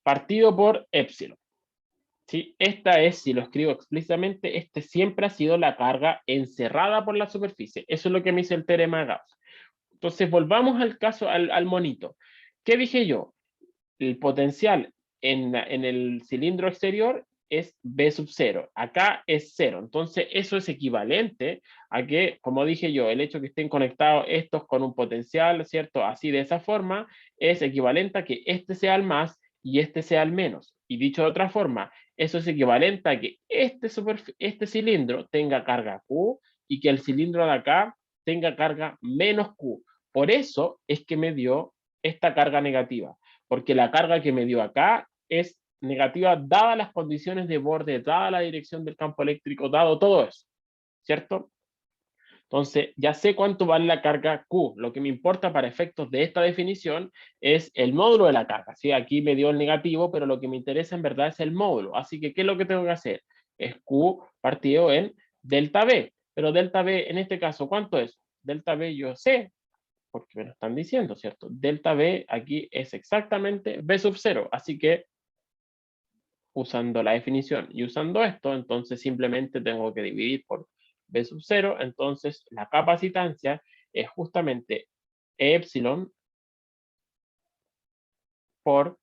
partido por epsilon. ¿Sí? Esta es, si lo escribo explícitamente, este siempre ha sido la carga encerrada por la superficie. Eso es lo que me dice el teorema de Gauss. Entonces, volvamos al caso, al monito. ¿Qué dije yo? El potencial en el cilindro exterior es B sub 0. Acá es 0. Entonces, eso es equivalente a que, como dije yo, el hecho que estén conectados estos con un potencial, ¿cierto? Así de esa forma, es equivalente a que este sea el más y este sea el menos. Y dicho de otra forma, eso es equivalente a que este cilindro tenga carga Q y que el cilindro de acá tenga carga menos Q. Por eso es que me dio esta carga negativa, porque la carga que me dio acá es negativa dadas las condiciones de borde, dada la dirección del campo eléctrico, dado todo eso, ¿cierto? Entonces, ya sé cuánto vale la carga Q. Lo que me importa para efectos de esta definición es el módulo de la carga. ¿Sí? Aquí me dio el negativo, pero lo que me interesa en verdad es el módulo. Así que, ¿qué es lo que tengo que hacer? Es Q partido en delta B. Pero delta B, en este caso, ¿cuánto es? Delta B yo sé, porque me lo están diciendo, ¿cierto? Delta B aquí es exactamente B sub 0. Así que, usando la definición y usando esto, entonces simplemente tengo que dividir por B sub 0, entonces la capacitancia es justamente epsilon por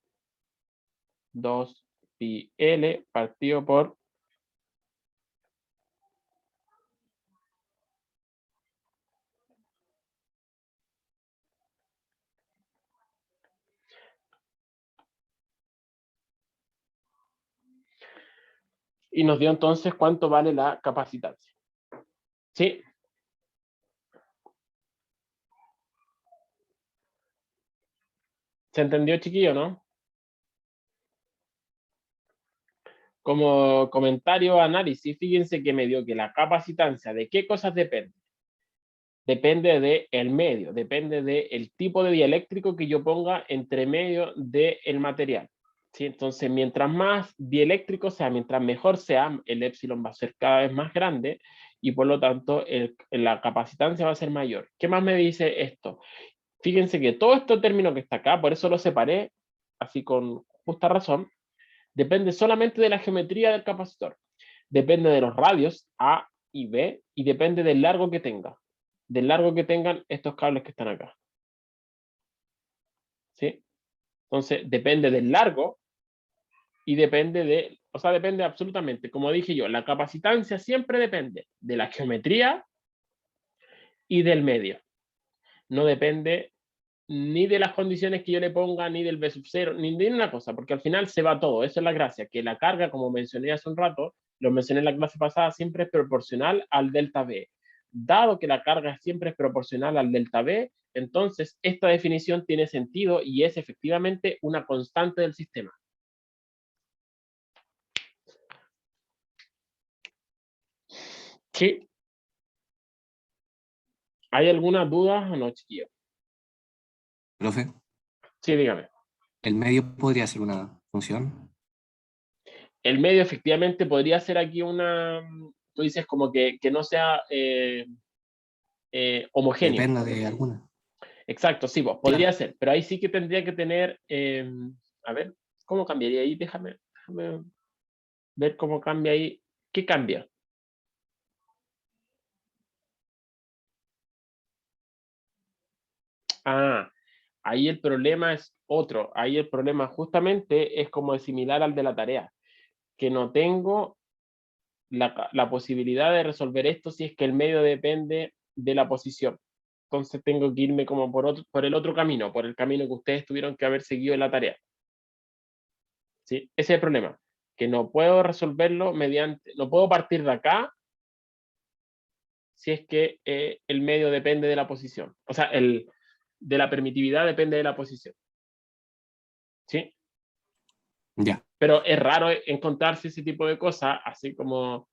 2 pi L partido por y nos dio entonces cuánto vale la capacitancia. ¿Sí? ¿Se entendió, chiquillo, no? Como comentario, análisis, fíjense que me dio que la capacitancia, ¿de qué cosas depende? Depende del medio, depende del tipo de dieléctrico que yo ponga entre medio del material. ¿Sí? Entonces, mientras más dieléctrico sea, mientras mejor sea, el epsilon va a ser cada vez más grande y por lo tanto la capacitancia va a ser mayor. ¿Qué más me dice esto? Fíjense que todo este término que está acá, por eso lo separé así con justa razón, depende solamente de la geometría del capacitor. Depende de los radios A y B y depende del largo que tenga. Del largo que tengan estos cables que están acá. ¿Sí? Entonces, depende del largo y depende depende absolutamente. Como dije yo, la capacitancia siempre depende de la geometría y del medio. No depende ni de las condiciones que yo le ponga, ni del B sub 0, ni de una cosa, porque al final se va todo. Esa es la gracia, que la carga, como mencioné hace un rato, lo mencioné en la clase pasada, siempre es proporcional al delta V. Dado que la carga siempre es proporcional al delta V, entonces esta definición tiene sentido y es efectivamente una constante del sistema. ¿Sí? ¿Hay alguna duda o no, chiquillos? Profe, Sí, dígame. ¿el medio podría ser una función? El medio efectivamente podría ser aquí tú dices como que no sea homogéneo. Depende de alguna. Exacto, sí, pues, Claro. podría ser, pero ahí sí que tendría que tener, a ver, ¿cómo cambiaría ahí? Déjame ver cómo cambia ahí. ¿Qué cambia? Ah, ahí el problema es otro. Ahí el problema justamente es como similar al de la tarea, que no tengo la posibilidad de resolver esto si es que el medio depende de la posición. Entonces tengo que irme como por el otro camino, por el camino que ustedes tuvieron que haber seguido en la tarea. ¿Sí? Ese es el problema, que no puedo resolverlo no puedo partir de acá si es que el medio depende de la posición. O sea, de la permitividad depende de la posición. ¿Sí? Ya. Pero es raro encontrarse ese tipo de cosas, así como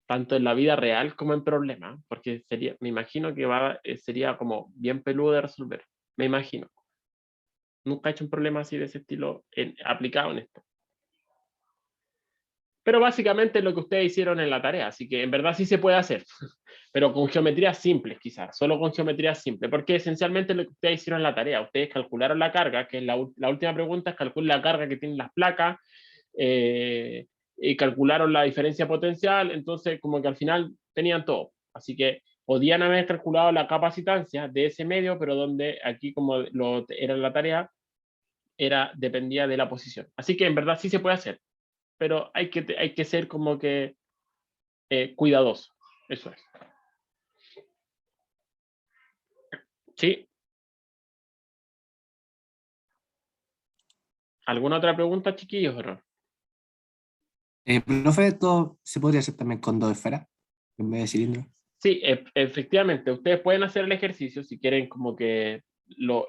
tanto en la vida real como en problemas, porque me imagino que sería como bien peludo de resolver. Me imagino. Nunca he hecho un problema así de ese estilo aplicado en esto. Pero básicamente es lo que ustedes hicieron en la tarea, así que en verdad sí se puede hacer, pero con geometrías simples quizás, solo con geometrías simples, porque esencialmente es lo que ustedes hicieron en la tarea. Ustedes calcularon la carga, que es la última pregunta, es calcular la carga que tienen las placas, y calcularon la diferencia potencial, entonces como que al final tenían todo. Así que podían haber calculado la capacitancia de ese medio, pero donde aquí como era la tarea, dependía de la posición. Así que en verdad sí se puede hacer, pero hay que ser como que cuidadoso. Eso es. ¿Sí? ¿Alguna otra pregunta, chiquillos, o no? Profe, ¿esto se podría hacer también con dos esferas en vez de cilindro? Sí, efectivamente, ustedes pueden hacer el ejercicio si quieren como que lo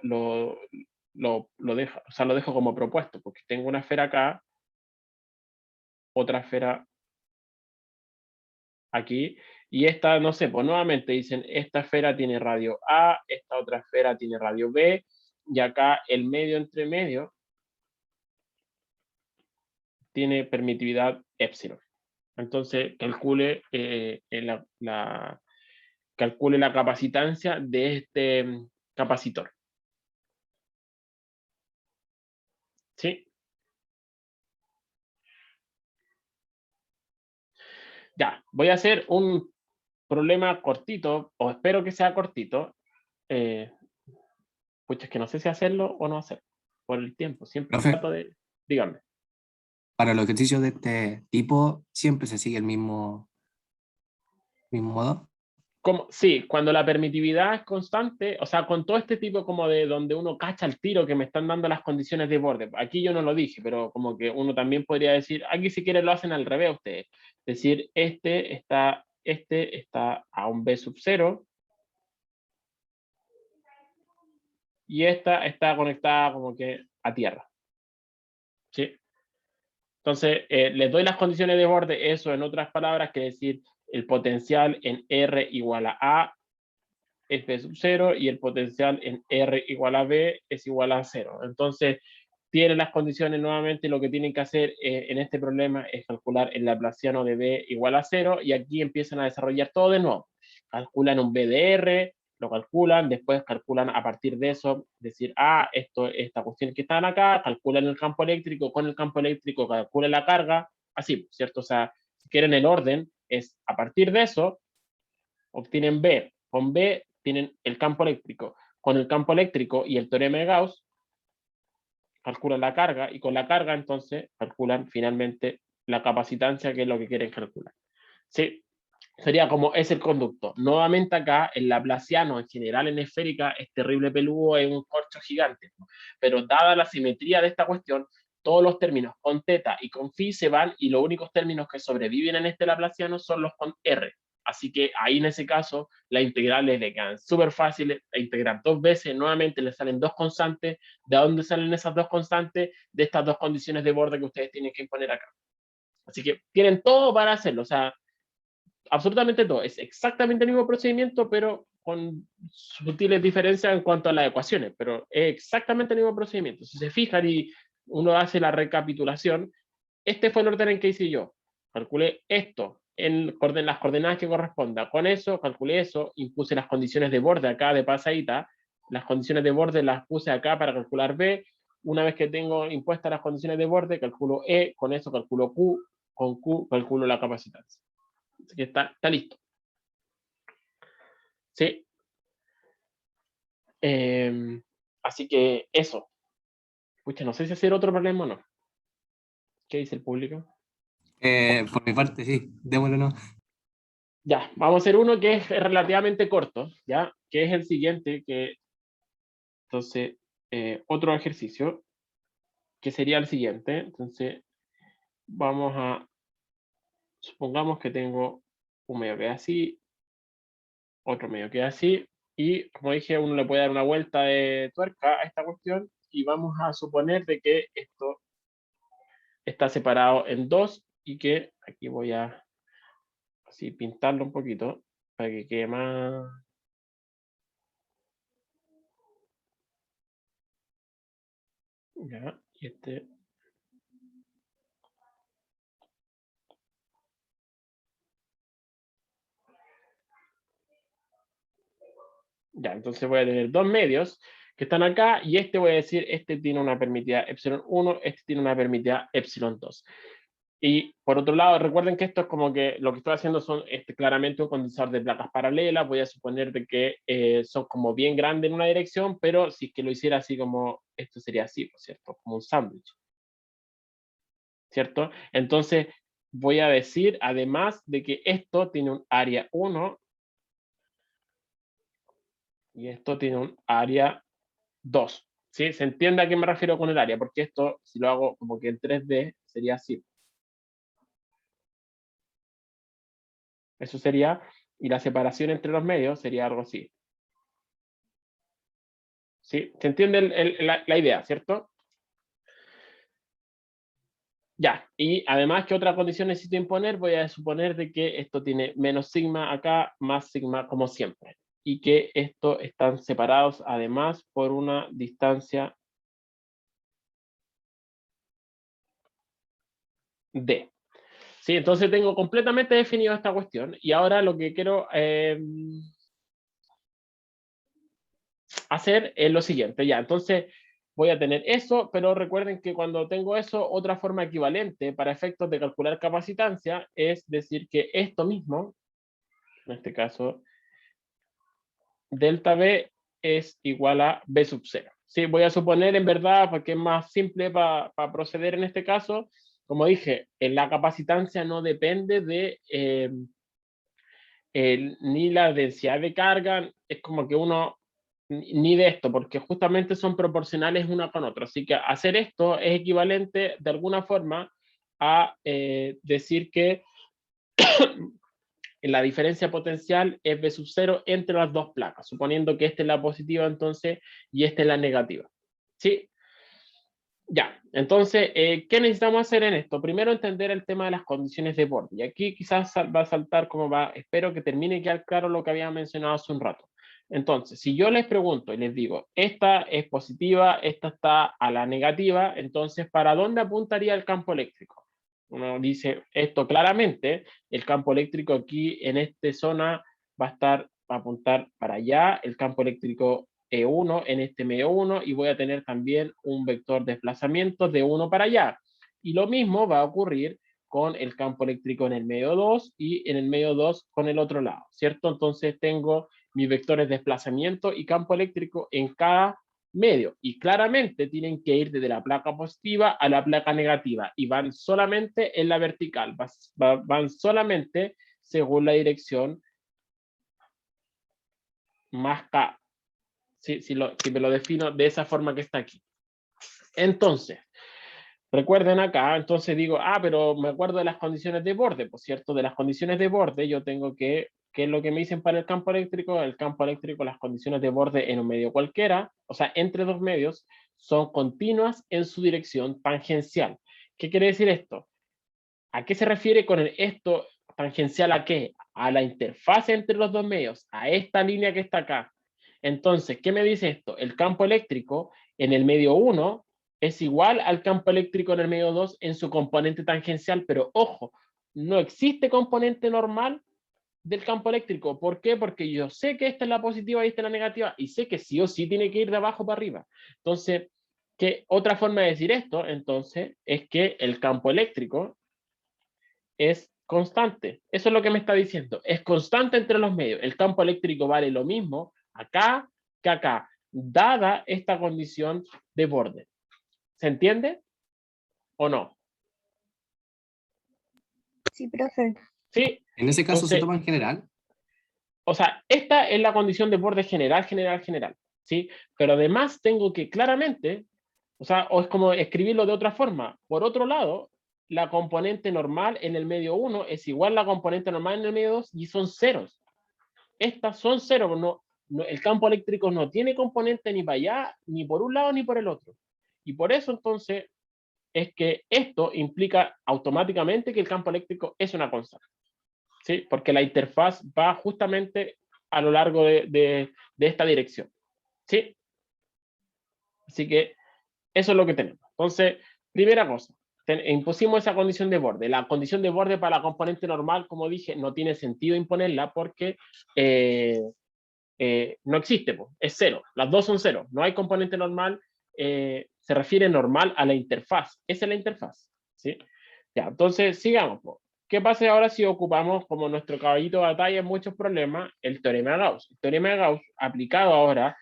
dejo, o sea, lo dejo como propuesto, porque tengo una esfera acá, otra esfera aquí, y esta, no sé, pues nuevamente dicen, esta esfera tiene radio A, esta otra esfera tiene radio B, y acá el medio entre medio tiene permitividad epsilon. Entonces, calcule la capacitancia de este capacitor. ¿Sí? Ya, voy a hacer un problema cortito, o espero que sea cortito. Pues es que no sé si hacerlo o no hacerlo, por el tiempo. Siempre Profe, trato de... Díganme. para los ejercicios de este tipo siempre se sigue el mismo modo. Sí, cuando la permitividad es constante, o sea, con todo este tipo como de donde uno cacha el tiro que me están dando las condiciones de borde. Aquí yo no lo dije, pero como que uno también podría decir, aquí si quieren lo hacen al revés ustedes. Es decir, este está a un B sub 0 y esta está conectada como que a tierra. ¿Sí? Entonces, les doy las condiciones de borde, eso en otras palabras, que decir, el potencial en R igual a es B sub 0 y el potencial en R igual a B es igual a 0. Entonces, tienen las condiciones nuevamente, lo que tienen que hacer en este problema es calcular el laplaciano de B igual a 0 y aquí empiezan a desarrollar todo de nuevo. Calculan un B de R, lo calculan, después calculan a partir de eso, decir, esta cuestión que están acá, calculan el campo eléctrico, con el campo eléctrico calculan la carga, así, ¿cierto? O sea, si quieren el orden, es a partir de eso, obtienen B. Con B tienen el campo eléctrico. Con el campo eléctrico y el teorema de Gauss, calculan la carga y con la carga entonces calculan finalmente la capacitancia, que es lo que quieren calcular. Sí, sería como es el conducto. Nuevamente acá, el laplaciano en general en esférica es terrible peludo, es un corcho gigante, pero dada la simetría de esta cuestión, todos los términos con teta y con phi se van y los únicos términos que sobreviven en este laplaciano son los con r. Así que ahí en ese caso las integrales le quedan súper fáciles, a integrar dos veces, nuevamente le salen dos constantes. ¿De dónde salen esas dos constantes? De estas dos condiciones de borde que ustedes tienen que imponer acá. Así que tienen todo para hacerlo, o sea, absolutamente todo. Es exactamente el mismo procedimiento, pero con sutiles diferencias en cuanto a las ecuaciones, pero es exactamente el mismo procedimiento. Si se fijan y uno hace la recapitulación, este fue el orden en que hice yo. Calculé esto en las coordenadas que corresponda. Con eso, calculé eso, impuse las condiciones de borde acá de pasadita. Las condiciones de borde las puse acá para calcular B. Una vez que tengo impuestas las condiciones de borde, calculo E, con eso calculo Q, con Q calculo la capacitancia. Así que está listo. ¿Sí? Así que eso. Pucha, no sé si hacer otro problema o no. ¿Qué dice el público? Por mi parte, sí, démosle no. Ya, vamos a hacer uno que es relativamente corto, ¿ya? Que es el siguiente, que entonces, otro ejercicio, que sería el siguiente. Entonces, vamos a, supongamos que tengo un medio que es así, otro medio que es así, y como dije, uno le puede dar una vuelta de tuerca a esta cuestión, y vamos a suponer de que esto está separado en dos, y que aquí voy a así pintarlo un poquito, para que quede más... Ya, y este... Ya, entonces voy a tener dos medios que están acá y este voy a decir, este tiene una permitida epsilon 1, este tiene una permitida epsilon 2. Y por otro lado, recuerden que esto es como que lo que estoy haciendo son claramente un condensador de placas paralelas. Voy a suponer de que son como bien grandes en una dirección, pero si es que lo hiciera así como, esto sería así, ¿cierto? Como un sándwich, ¿cierto? Entonces voy a decir, además de que esto tiene un área 1 y esto tiene un área 2. ¿Sí? ¿Se entiende a qué me refiero con el área? Porque esto, si lo hago como que en 3D, sería así. Eso sería, y la separación entre los medios sería algo así. ¿Sí? ¿Se entiende la idea, cierto? Ya, y además, ¿qué otra condición necesito imponer? Voy a suponer de que esto tiene menos sigma acá, más sigma como siempre. Y que estos están separados además por una distancia D. Sí, entonces tengo completamente definido esta cuestión. Y ahora lo que quiero hacer es lo siguiente, ya, entonces voy a tener eso, pero recuerden que cuando tengo eso, otra forma equivalente para efectos de calcular capacitancia es decir que esto mismo, en este caso, delta B es igual a B sub 0. Sí, voy a suponer en verdad, porque es más simple para proceder en este caso, como dije, en la capacitancia no depende de ni la densidad de carga, es como que uno ni de esto, porque justamente son proporcionales una con otra. Así que hacer esto es equivalente de alguna forma a decir que la diferencia potencial es B sub 0 entre las dos placas, suponiendo que esta es la positiva entonces y esta es la negativa. ¿Sí? Ya, entonces, ¿qué necesitamos hacer en esto? Primero entender el tema de las condiciones de borde. Y aquí quizás va a saltar como va, espero que termine quedar claro lo que había mencionado hace un rato. Entonces, si yo les pregunto y les digo, esta es positiva, esta está a la negativa, entonces, ¿para dónde apuntaría el campo eléctrico? Uno dice esto claramente, el campo eléctrico aquí en esta zona va a apuntar para allá, el campo eléctrico E1 en este medio 1 y voy a tener también un vector de desplazamiento de 1 para allá. Y lo mismo va a ocurrir con el campo eléctrico en el medio 2 y en el medio 2 con el otro lado, ¿cierto? Entonces tengo mis vectores de desplazamiento y campo eléctrico en cada medio y claramente tienen que ir desde la placa positiva a la placa negativa y van solamente en la vertical, van solamente según la dirección más K, si me lo defino de esa forma que está aquí. Entonces, Recuerden acá, entonces digo, pero me acuerdo de las condiciones de borde, por cierto, de las condiciones de borde yo tengo ¿qué es lo que me dicen para el campo eléctrico? El campo eléctrico, las condiciones de borde en un medio cualquiera, o sea, entre dos medios, son continuas en su dirección tangencial. ¿Qué quiere decir esto? ¿A qué se refiere con esto tangencial a qué? A la interfaz entre los dos medios, a esta línea que está acá. Entonces, ¿qué me dice esto? El campo eléctrico en el medio 1 es igual al campo eléctrico en el medio 2 en su componente tangencial, pero ojo, no existe componente normal del campo eléctrico. ¿Por qué? Porque yo sé que esta es la positiva y esta es la negativa, y sé que sí o sí tiene que ir de abajo para arriba. Entonces, ¿qué otra forma de decir esto? Entonces, es que el campo eléctrico es constante. Eso es lo que me está diciendo. Es constante entre los medios. El campo eléctrico vale lo mismo acá que acá, dada esta condición de borde. ¿Se entiende o no? Sí, profe. Sí. En ese caso se Entonces, toma en general. o sea, esta es la condición de borde general, general, general. ¿Sí? Pero además tengo que claramente, o es como escribirlo de otra forma. Por otro lado, la componente normal en el medio 1 es igual a la componente normal en el medio 2 y son ceros. Estas son cero, el campo eléctrico no tiene componente ni para allá, ni por un lado ni por el otro. Y por eso entonces es que esto implica automáticamente que el campo eléctrico es una constante, ¿sí? Porque la interfaz va justamente a lo largo de esta dirección, ¿sí? Así que eso es lo que tenemos. Entonces, primera cosa, impusimos esa condición de borde. La condición de borde para la componente normal, como dije, no tiene sentido imponerla porque no existe, po, es cero, las dos son cero, no hay componente normal, se refiere normal a la interfaz, esa es la interfaz, ¿sí? Ya, entonces sigamos, po. ¿Qué pasa ahora si ocupamos como nuestro caballito de batalla en muchos problemas el teorema de Gauss? El teorema de Gauss aplicado ahora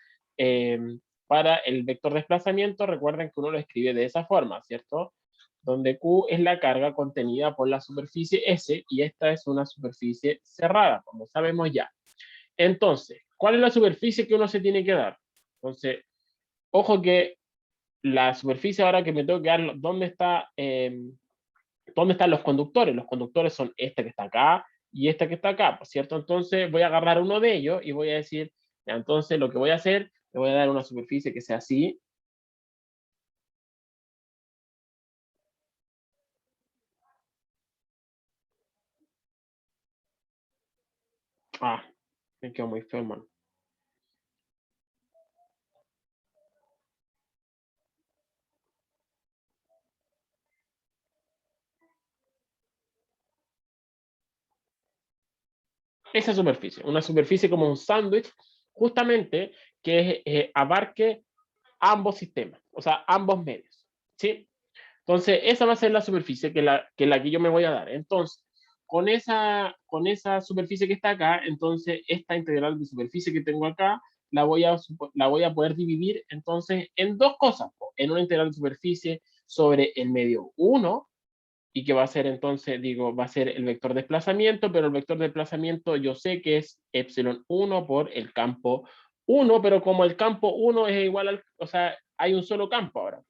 para el vector desplazamiento, recuerden que uno lo escribe de esa forma, ¿cierto? Donde Q es la carga contenida por la superficie S y esta es una superficie cerrada, como sabemos ya. Entonces, ¿cuál es la superficie que uno se tiene que dar? Entonces, ojo que la superficie ahora que me tengo que dar, ¿dónde están los conductores? Los conductores son este que está acá y este que está acá, ¿cierto? Entonces voy a agarrar uno de ellos y voy a decir, ya, entonces lo que voy a hacer, le voy a dar una superficie que sea así. Me quedo muy feo, hermano. Esa superficie, una superficie como un sándwich, justamente que abarque ambos sistemas, o sea, ambos medios, ¿sí? Entonces, esa va a ser la superficie que yo me voy a dar. Entonces, con esa superficie que está acá, entonces, esta integral de superficie que tengo acá, la voy a poder dividir, entonces, en dos cosas. En una integral de superficie sobre el medio 1, y que va a ser entonces, digo, va a ser el vector desplazamiento, pero el vector desplazamiento yo sé que es epsilon 1 por el campo 1, pero como el campo 1 es igual al, o sea, hay un solo campo ahora,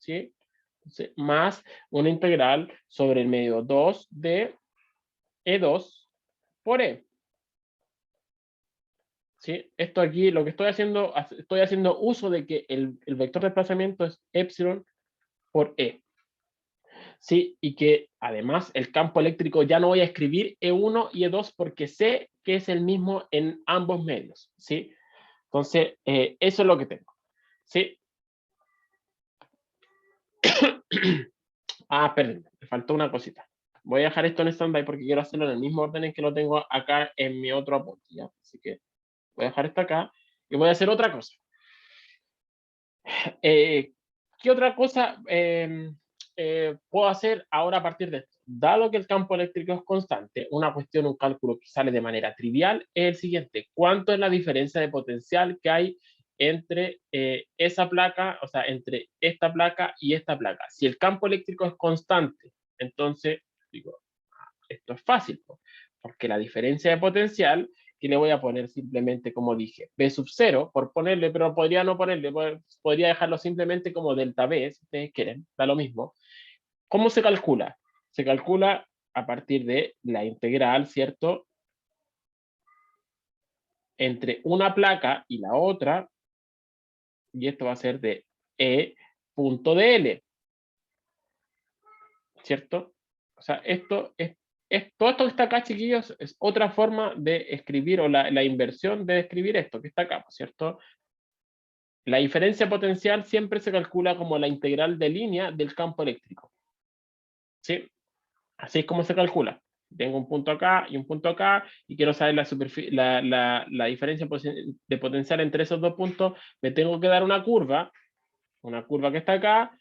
¿sí? Entonces, más una integral sobre el medio 2 de E2 por E. ¿Sí? Esto aquí, lo que estoy haciendo uso de que el vector de desplazamiento es epsilon por E. ¿Sí? Y que además el campo eléctrico ya no voy a escribir E1 y E2 porque sé que es el mismo en ambos medios, ¿sí? Entonces, eso es lo que tengo, ¿sí? Perdón, me faltó una cosita. Voy a dejar esto en stand-by porque quiero hacerlo en el mismo orden en que lo tengo acá en mi otro apunte, ¿ya? Así que voy a dejar esto acá y voy a hacer otra cosa. ¿Qué otra cosa puedo hacer ahora a partir de esto? Dado que el campo eléctrico es constante, una cuestión, un cálculo que sale de manera trivial es el siguiente. ¿Cuánto es la diferencia de potencial que hay entre esa placa, o sea, entre esta placa y esta placa? Si el campo eléctrico es constante, entonces, digo, esto es fácil, porque la diferencia de potencial que le voy a poner simplemente, como dije, B sub 0, por ponerle, pero podría no ponerle, podría dejarlo simplemente como delta B, si ustedes quieren, da lo mismo. ¿Cómo se calcula? Se calcula a partir de la integral, ¿cierto? Entre una placa y la otra, y esto va a ser de E.dl, ¿cierto? O sea, esto es todo esto que está acá, chiquillos, es otra forma de escribir, o la inversión de escribir esto que está acá, ¿cierto? La diferencia potencial siempre se calcula como la integral de línea del campo eléctrico. ¿Sí? Así es como se calcula. Tengo un punto acá y un punto acá, y quiero saber la diferencia de potencial entre esos dos puntos. Me tengo que dar una curva que está acá,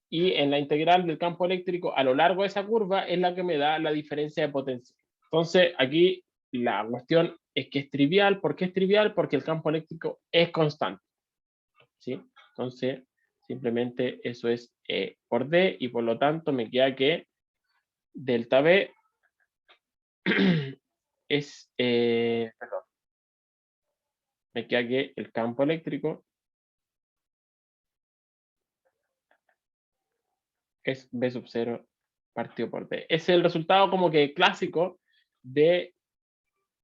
y en la integral del campo eléctrico a lo largo de esa curva es la que me da la diferencia de potencial. Entonces, aquí la cuestión es que es trivial. ¿Por qué es trivial? Porque el campo eléctrico es constante. ¿Sí? Entonces, simplemente eso es E por D, y por lo tanto me queda que delta B es, perdón, me queda que el campo eléctrico es B sub 0 partido por D. Es el resultado como que clásico de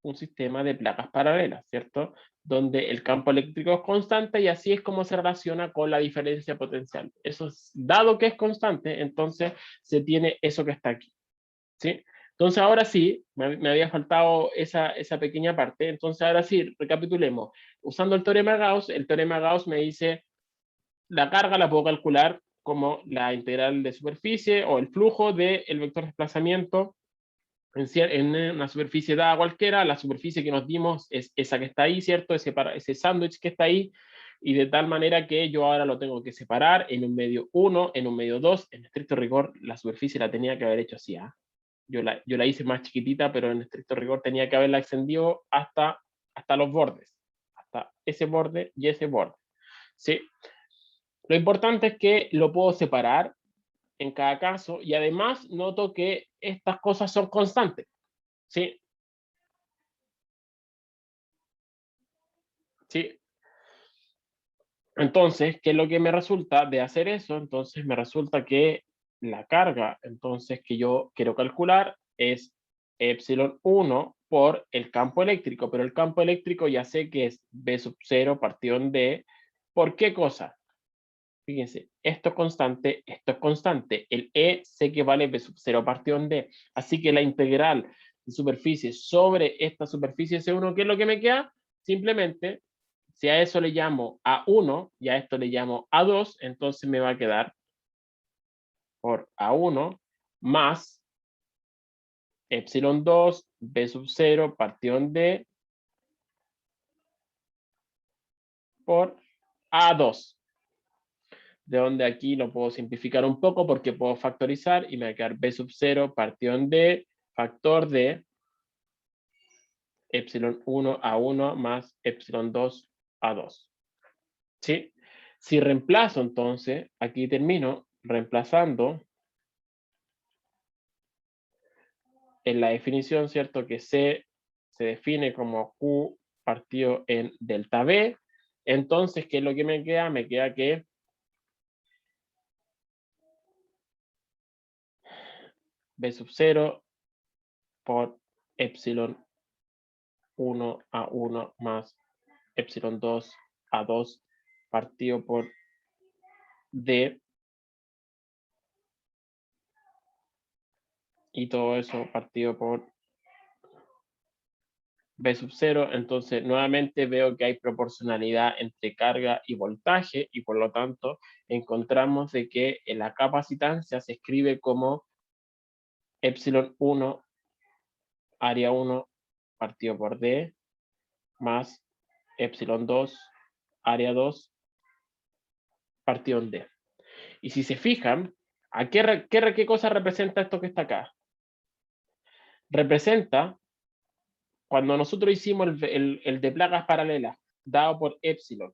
un sistema de placas paralelas, ¿cierto? Donde el campo eléctrico es constante, y así es como se relaciona con la diferencia potencial. Eso es, dado que es constante, entonces se tiene eso que está aquí, ¿sí? Entonces ahora sí, me había faltado esa pequeña parte. Entonces ahora sí, recapitulemos. Usando el teorema Gauss me dice, la carga la puedo calcular como la integral de superficie o el flujo del vector de desplazamiento en una superficie dada cualquiera. La superficie que nos dimos es esa que está ahí, ¿cierto? Ese sándwich que está ahí, y de tal manera que yo ahora lo tengo que separar en un medio 1, en un medio 2. En estricto rigor, la superficie la tenía que haber hecho así, ¿ah? Yo la hice más chiquitita, pero en estricto rigor tenía que haberla extendido hasta los bordes, hasta ese borde y ese borde, ¿sí? Lo importante es que lo puedo separar en cada caso, y además noto que estas cosas son constantes, ¿sí? ¿Sí? Entonces, ¿qué es lo que me resulta de hacer eso? Entonces me resulta que la carga, entonces, que yo quiero calcular es epsilon 1 por el campo eléctrico, pero el campo eléctrico ya sé que es B sub 0 partido en D. ¿Por qué cosa? Fíjense, esto es constante. El E sé que vale B sub 0 partido en D. Así que la integral de superficie sobre esta superficie C1, ¿qué es lo que me queda? Simplemente, si a eso le llamo A1 y a esto le llamo A2, entonces me va a quedar por A1 más epsilon 2 B sub 0 partido en D por A2. De donde aquí lo puedo simplificar un poco porque puedo factorizar, y me va a quedar B sub 0 partido en D, factor de epsilon 1 a 1 más epsilon 2 a 2. ¿Sí? Si reemplazo, entonces, aquí termino reemplazando en la definición, ¿cierto? Que C se define como Q partido en delta B. Entonces, ¿qué es lo que me queda? Me queda que B sub 0 por epsilon 1 a 1 más epsilon 2 a 2 partido por D, y todo eso partido por B sub 0. Entonces nuevamente veo que hay proporcionalidad entre carga y voltaje, y por lo tanto encontramos de que en la capacitancia se escribe como epsilon 1 área 1 partido por D más epsilon 2 área 2 partido en D. Y si se fijan, ¿a qué cosa representa esto que está acá? Representa cuando nosotros hicimos el de placas paralelas dado por epsilon,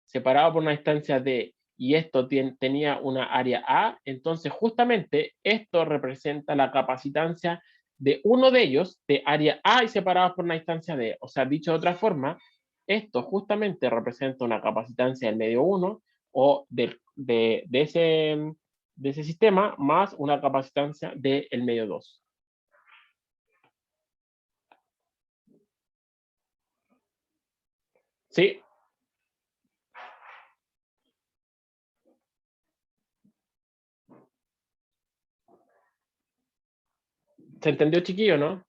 separado por una distancia D, y esto tenía una área A, entonces justamente esto representa la capacitancia de uno de ellos, de área A y separados por una distancia D. O sea, dicho de otra forma, esto justamente representa una capacitancia del medio 1 o de ese sistema más una capacitancia del medio 2. ¿Sí? ¿Se entendió, chiquillo, no?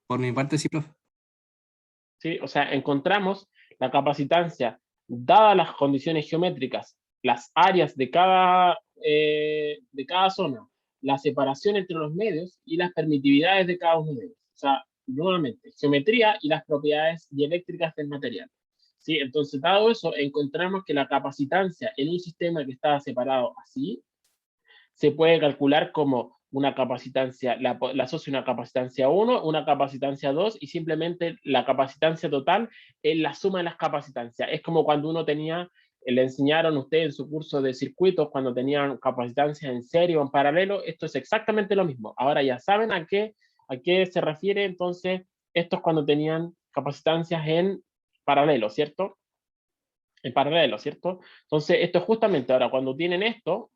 Por mi parte, sí, profe. ¿Sí? O sea, encontramos la capacitancia, dadas las condiciones geométricas, las áreas de cada zona, la separación entre los medios y las permitividades de cada uno de ellos. O sea, nuevamente, geometría y las propiedades dieléctricas del material. ¿Sí? Entonces, dado eso, encontramos que la capacitancia en un sistema que está separado así, se puede calcular como una capacitancia, la asocio una capacitancia 1, una capacitancia 2 y simplemente la capacitancia total es la suma de las capacitancias. Es como cuando uno tenía, le enseñaron a ustedes en su curso de circuitos, cuando tenían capacitancias en serie o en paralelo, esto es exactamente lo mismo. Ahora ya saben a qué se refiere, entonces, esto es cuando tenían capacitancias en paralelo, ¿cierto? En paralelo, ¿cierto? Entonces, esto es justamente ahora, cuando tienen esto,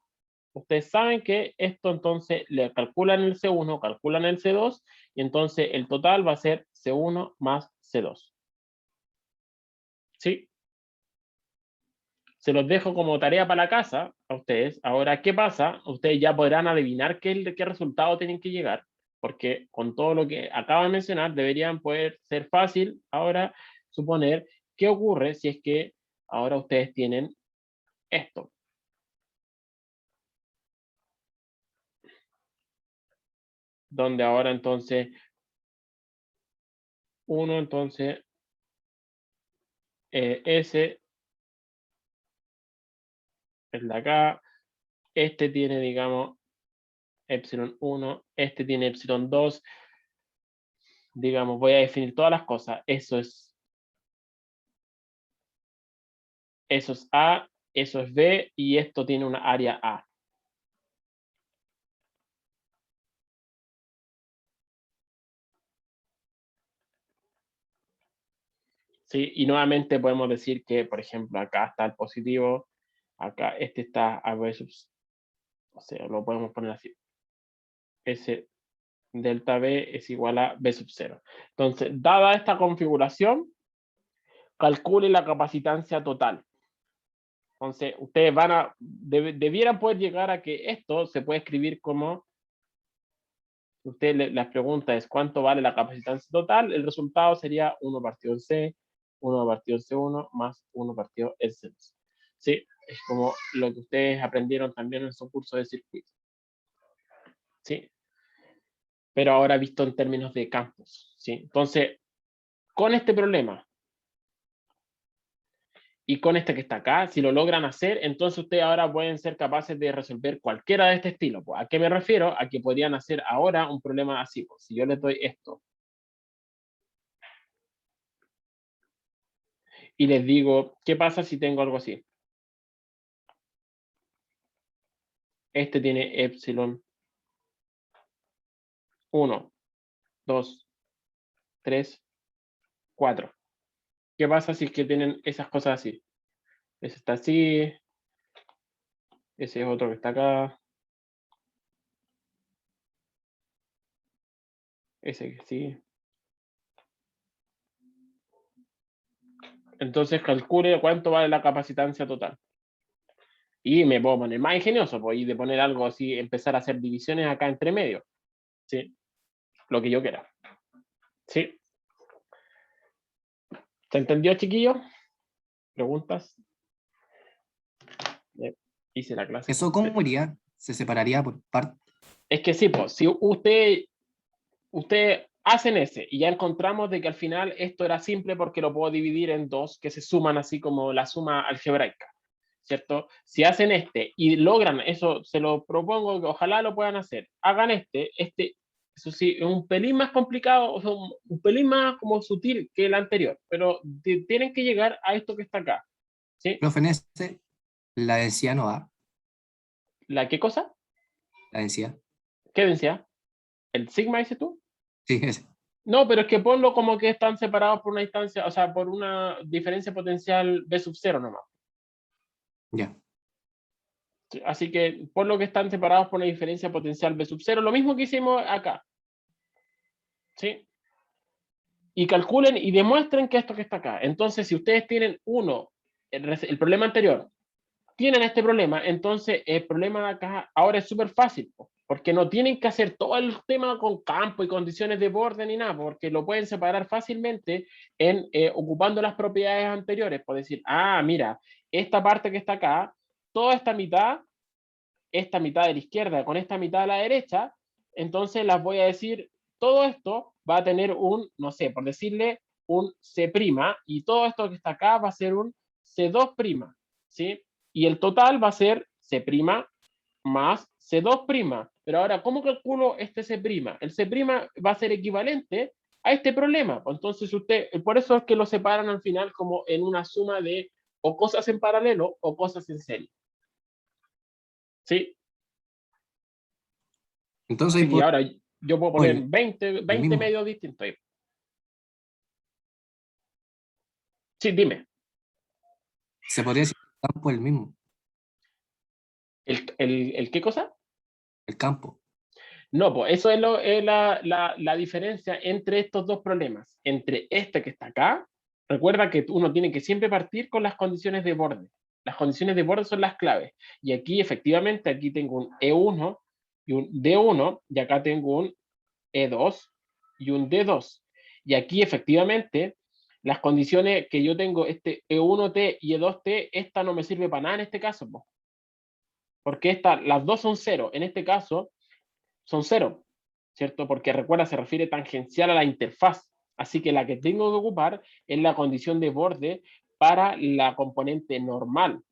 ustedes saben que esto entonces le calculan el C1, calculan el C2, y entonces el total va a ser C1 más C2. ¿Sí? Se los dejo como tarea para la casa a ustedes. Ahora, ¿qué pasa? Ustedes ya podrán adivinar qué resultado tienen que llegar, porque con todo lo que acabo de mencionar, deberían poder ser fácil ahora suponer qué ocurre si es que ahora ustedes tienen esto. Donde ahora entonces, uno entonces, S es de acá, este tiene, digamos, epsilon 1, este tiene epsilon 2, digamos, voy a definir todas las cosas, eso es A, eso es B, y esto tiene una área A. ¿Sí? Y nuevamente podemos decir que, por ejemplo, acá está el positivo, acá este está a B sub, o sea, lo podemos poner así, S delta B es igual a B sub 0. Entonces, dada esta configuración, calcule la capacitancia total. Entonces, ustedes debieran poder llegar a que esto se puede escribir como, usted las pregunta es cuánto vale la capacitancia total, el resultado sería 1 partido en C, 1 partido en C1 más 1 partido en C2. Sí, es como lo que ustedes aprendieron también en su curso de circuito. Sí, pero ahora visto en términos de campos. Sí, entonces, con este problema y con este que está acá, si lo logran hacer, entonces ustedes ahora pueden ser capaces de resolver cualquiera de este estilo. Pues, ¿a qué me refiero? A que podrían hacer ahora un problema así. Pues, si yo les doy esto y les digo, ¿qué pasa si tengo algo así? Este tiene epsilon 1, 2, 3, 4. ¿Qué pasa si es que tienen esas cosas así? Ese está así, ese es otro que está acá, ese que sí. Entonces calcule cuánto vale la capacitancia total. Y me puedo poner más ingenioso, pues, y de poner algo así, empezar a hacer divisiones acá entre medio. ¿Sí? Lo que yo quiera. ¿Sí? ¿Se entendió, chiquillo? ¿Preguntas? Hice la clase ¿Eso completa. cómo iría? ¿Se separaría por parte? Es que sí, pues, si usted hacen ese y ya encontramos de que al final esto era simple porque lo puedo dividir en dos que se suman así como la suma algebraica, ¿cierto? Si hacen este y logran eso, se lo propongo que ojalá lo puedan hacer. Hagan eso sí, es un pelín más complicado, o sea, un pelín más como sutil que el anterior, pero tienen que llegar a esto que está acá, ¿sí? Profe, en ese, La densidad no va. ¿La qué cosa? La densidad. ¿Qué densidad? ¿El sigma dices tú? Sí, ese. No, pero es que ponlo como que están separados por una distancia, o sea, por una diferencia potencial B sub 0 nomás. Ya. Sí, así que ponlo que están separados por una diferencia potencial B sub 0, lo mismo que hicimos acá. ¿Sí? Y calculen y demuestren que esto que está acá. Entonces, si ustedes tienen el problema anterior, tienen este problema, entonces el problema de acá ahora es súper fácil, porque no tienen que hacer todo el tema con campo y condiciones de borde ni nada, porque lo pueden separar fácilmente ocupando las propiedades anteriores. Por decir, mira, esta parte que está acá, toda esta mitad de la izquierda con esta mitad de la derecha, entonces las voy a decir, todo esto va a tener un, no sé, por decirle, un C', y todo esto que está acá va a ser un C2', ¿sí? Y el total va a ser C' más C2'. Pero ahora, ¿cómo calculo este C'? El C' va a ser equivalente a este problema. Entonces, por eso es que lo separan al final como en una suma de o cosas en paralelo o cosas en serie. ¿Sí? Entonces, Y ahora yo puedo poner oye, 20 el mismo. medios distintos ahí. Sí, dime. Se podría decir que el campo es el mismo. ¿El qué cosa? El campo. No, pues eso es la diferencia entre estos dos problemas. Entre este que está acá, recuerda que uno tiene que siempre partir con las condiciones de borde. Las condiciones de borde son las claves. Y aquí, efectivamente, aquí tengo un E1 y un D1, y acá tengo un E2 y un D2. Y aquí, efectivamente, las condiciones que yo tengo, este E1T y E2T, esta no me sirve para nada en este caso, porque las dos son cero. En este caso, son cero, ¿cierto? Porque recuerda, se refiere tangencial a la interfaz. Así que la que tengo que ocupar es la condición de borde para la componente normal.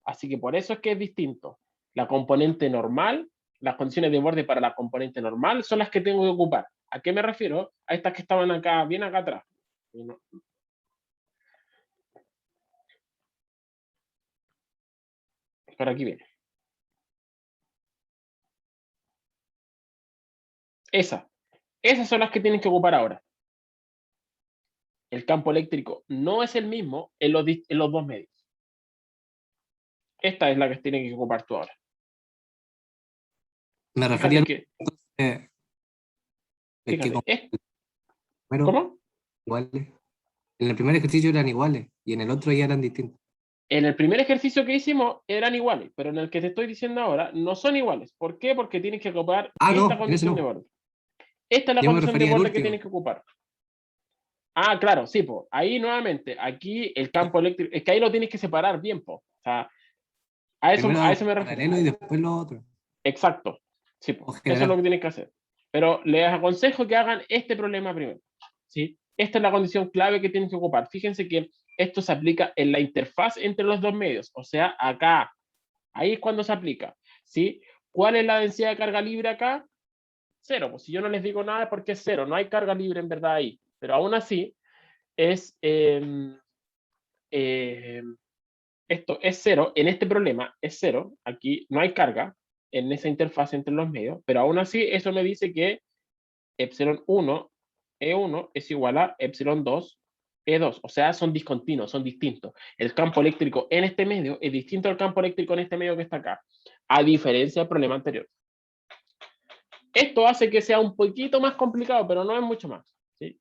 Así que por eso es que es distinto. La componente normal, las condiciones de borde para la componente normal son las que tengo que ocupar. ¿A qué me refiero? A estas que estaban acá, bien acá atrás. Por aquí viene. Esas son las que tienen que ocupar ahora. El campo eléctrico no es el mismo en los dos medios. Esta es la que tienen que ocupar tú ahora. Me refería Fíjate a que, es que como primero ¿cómo? iguales. En el primer ejercicio eran iguales y en el otro ya eran distintos. En el primer ejercicio que hicimos eran iguales, pero en el que te estoy diciendo ahora no son iguales. ¿Por qué? Porque tienes que ocupar Ah, esta no, en ese condición de no. borde. Esta es la Yo me condición de refería al borde que último. tienes que ocupar. Claro, sí, pues. Ahí nuevamente, aquí el campo eléctrico, es que ahí lo tienes que separar bien, pues. O sea, a Primero eso me refiero. paralelo y después lo otro. Exacto. Sí, pues. O Eso es lo general. que tienes que hacer. Pero les aconsejo que hagan este problema primero. ¿Sí? Esta es la condición clave que tienen que ocupar. Fíjense que esto se aplica en la interfaz entre los dos medios. O sea, acá. Ahí es cuando se aplica. ¿Sí? ¿Cuál es la densidad de carga libre acá? Cero. Pues si yo no les digo nada es porque es cero. No hay carga libre en verdad ahí. Pero aún así, es, esto es cero. En este problema es cero. Aquí no hay carga en esa interfaz entre los medios. Pero aún así, eso me dice que epsilon 1, E1 es igual a epsilon 2, E2. O sea, son discontinuos, son distintos. El campo eléctrico en este medio es distinto al campo eléctrico en este medio que está acá, a diferencia del problema anterior. Esto hace que sea un poquito más complicado, pero no es mucho más. ¿Sí?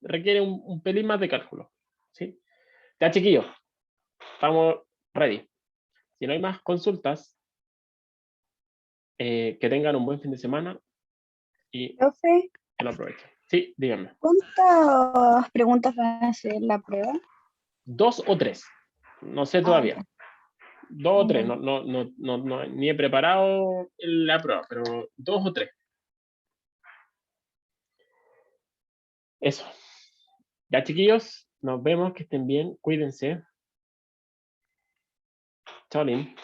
Requiere un pelín más de cálculo. ¿Sí? Ya, chiquillos, estamos ready. Si no hay más consultas, que tengan un buen fin de semana y Profe, que lo aprovechen. Sí, díganme. ¿cuántas preguntas van a hacer la prueba? 2 o 3. No sé Ah, todavía. ya. 2 o 3. Ya. No, ni he preparado la prueba, pero 2 o 3. Eso. Ya, chiquillos, nos vemos, que estén bien, cuídense. Chao, Lin.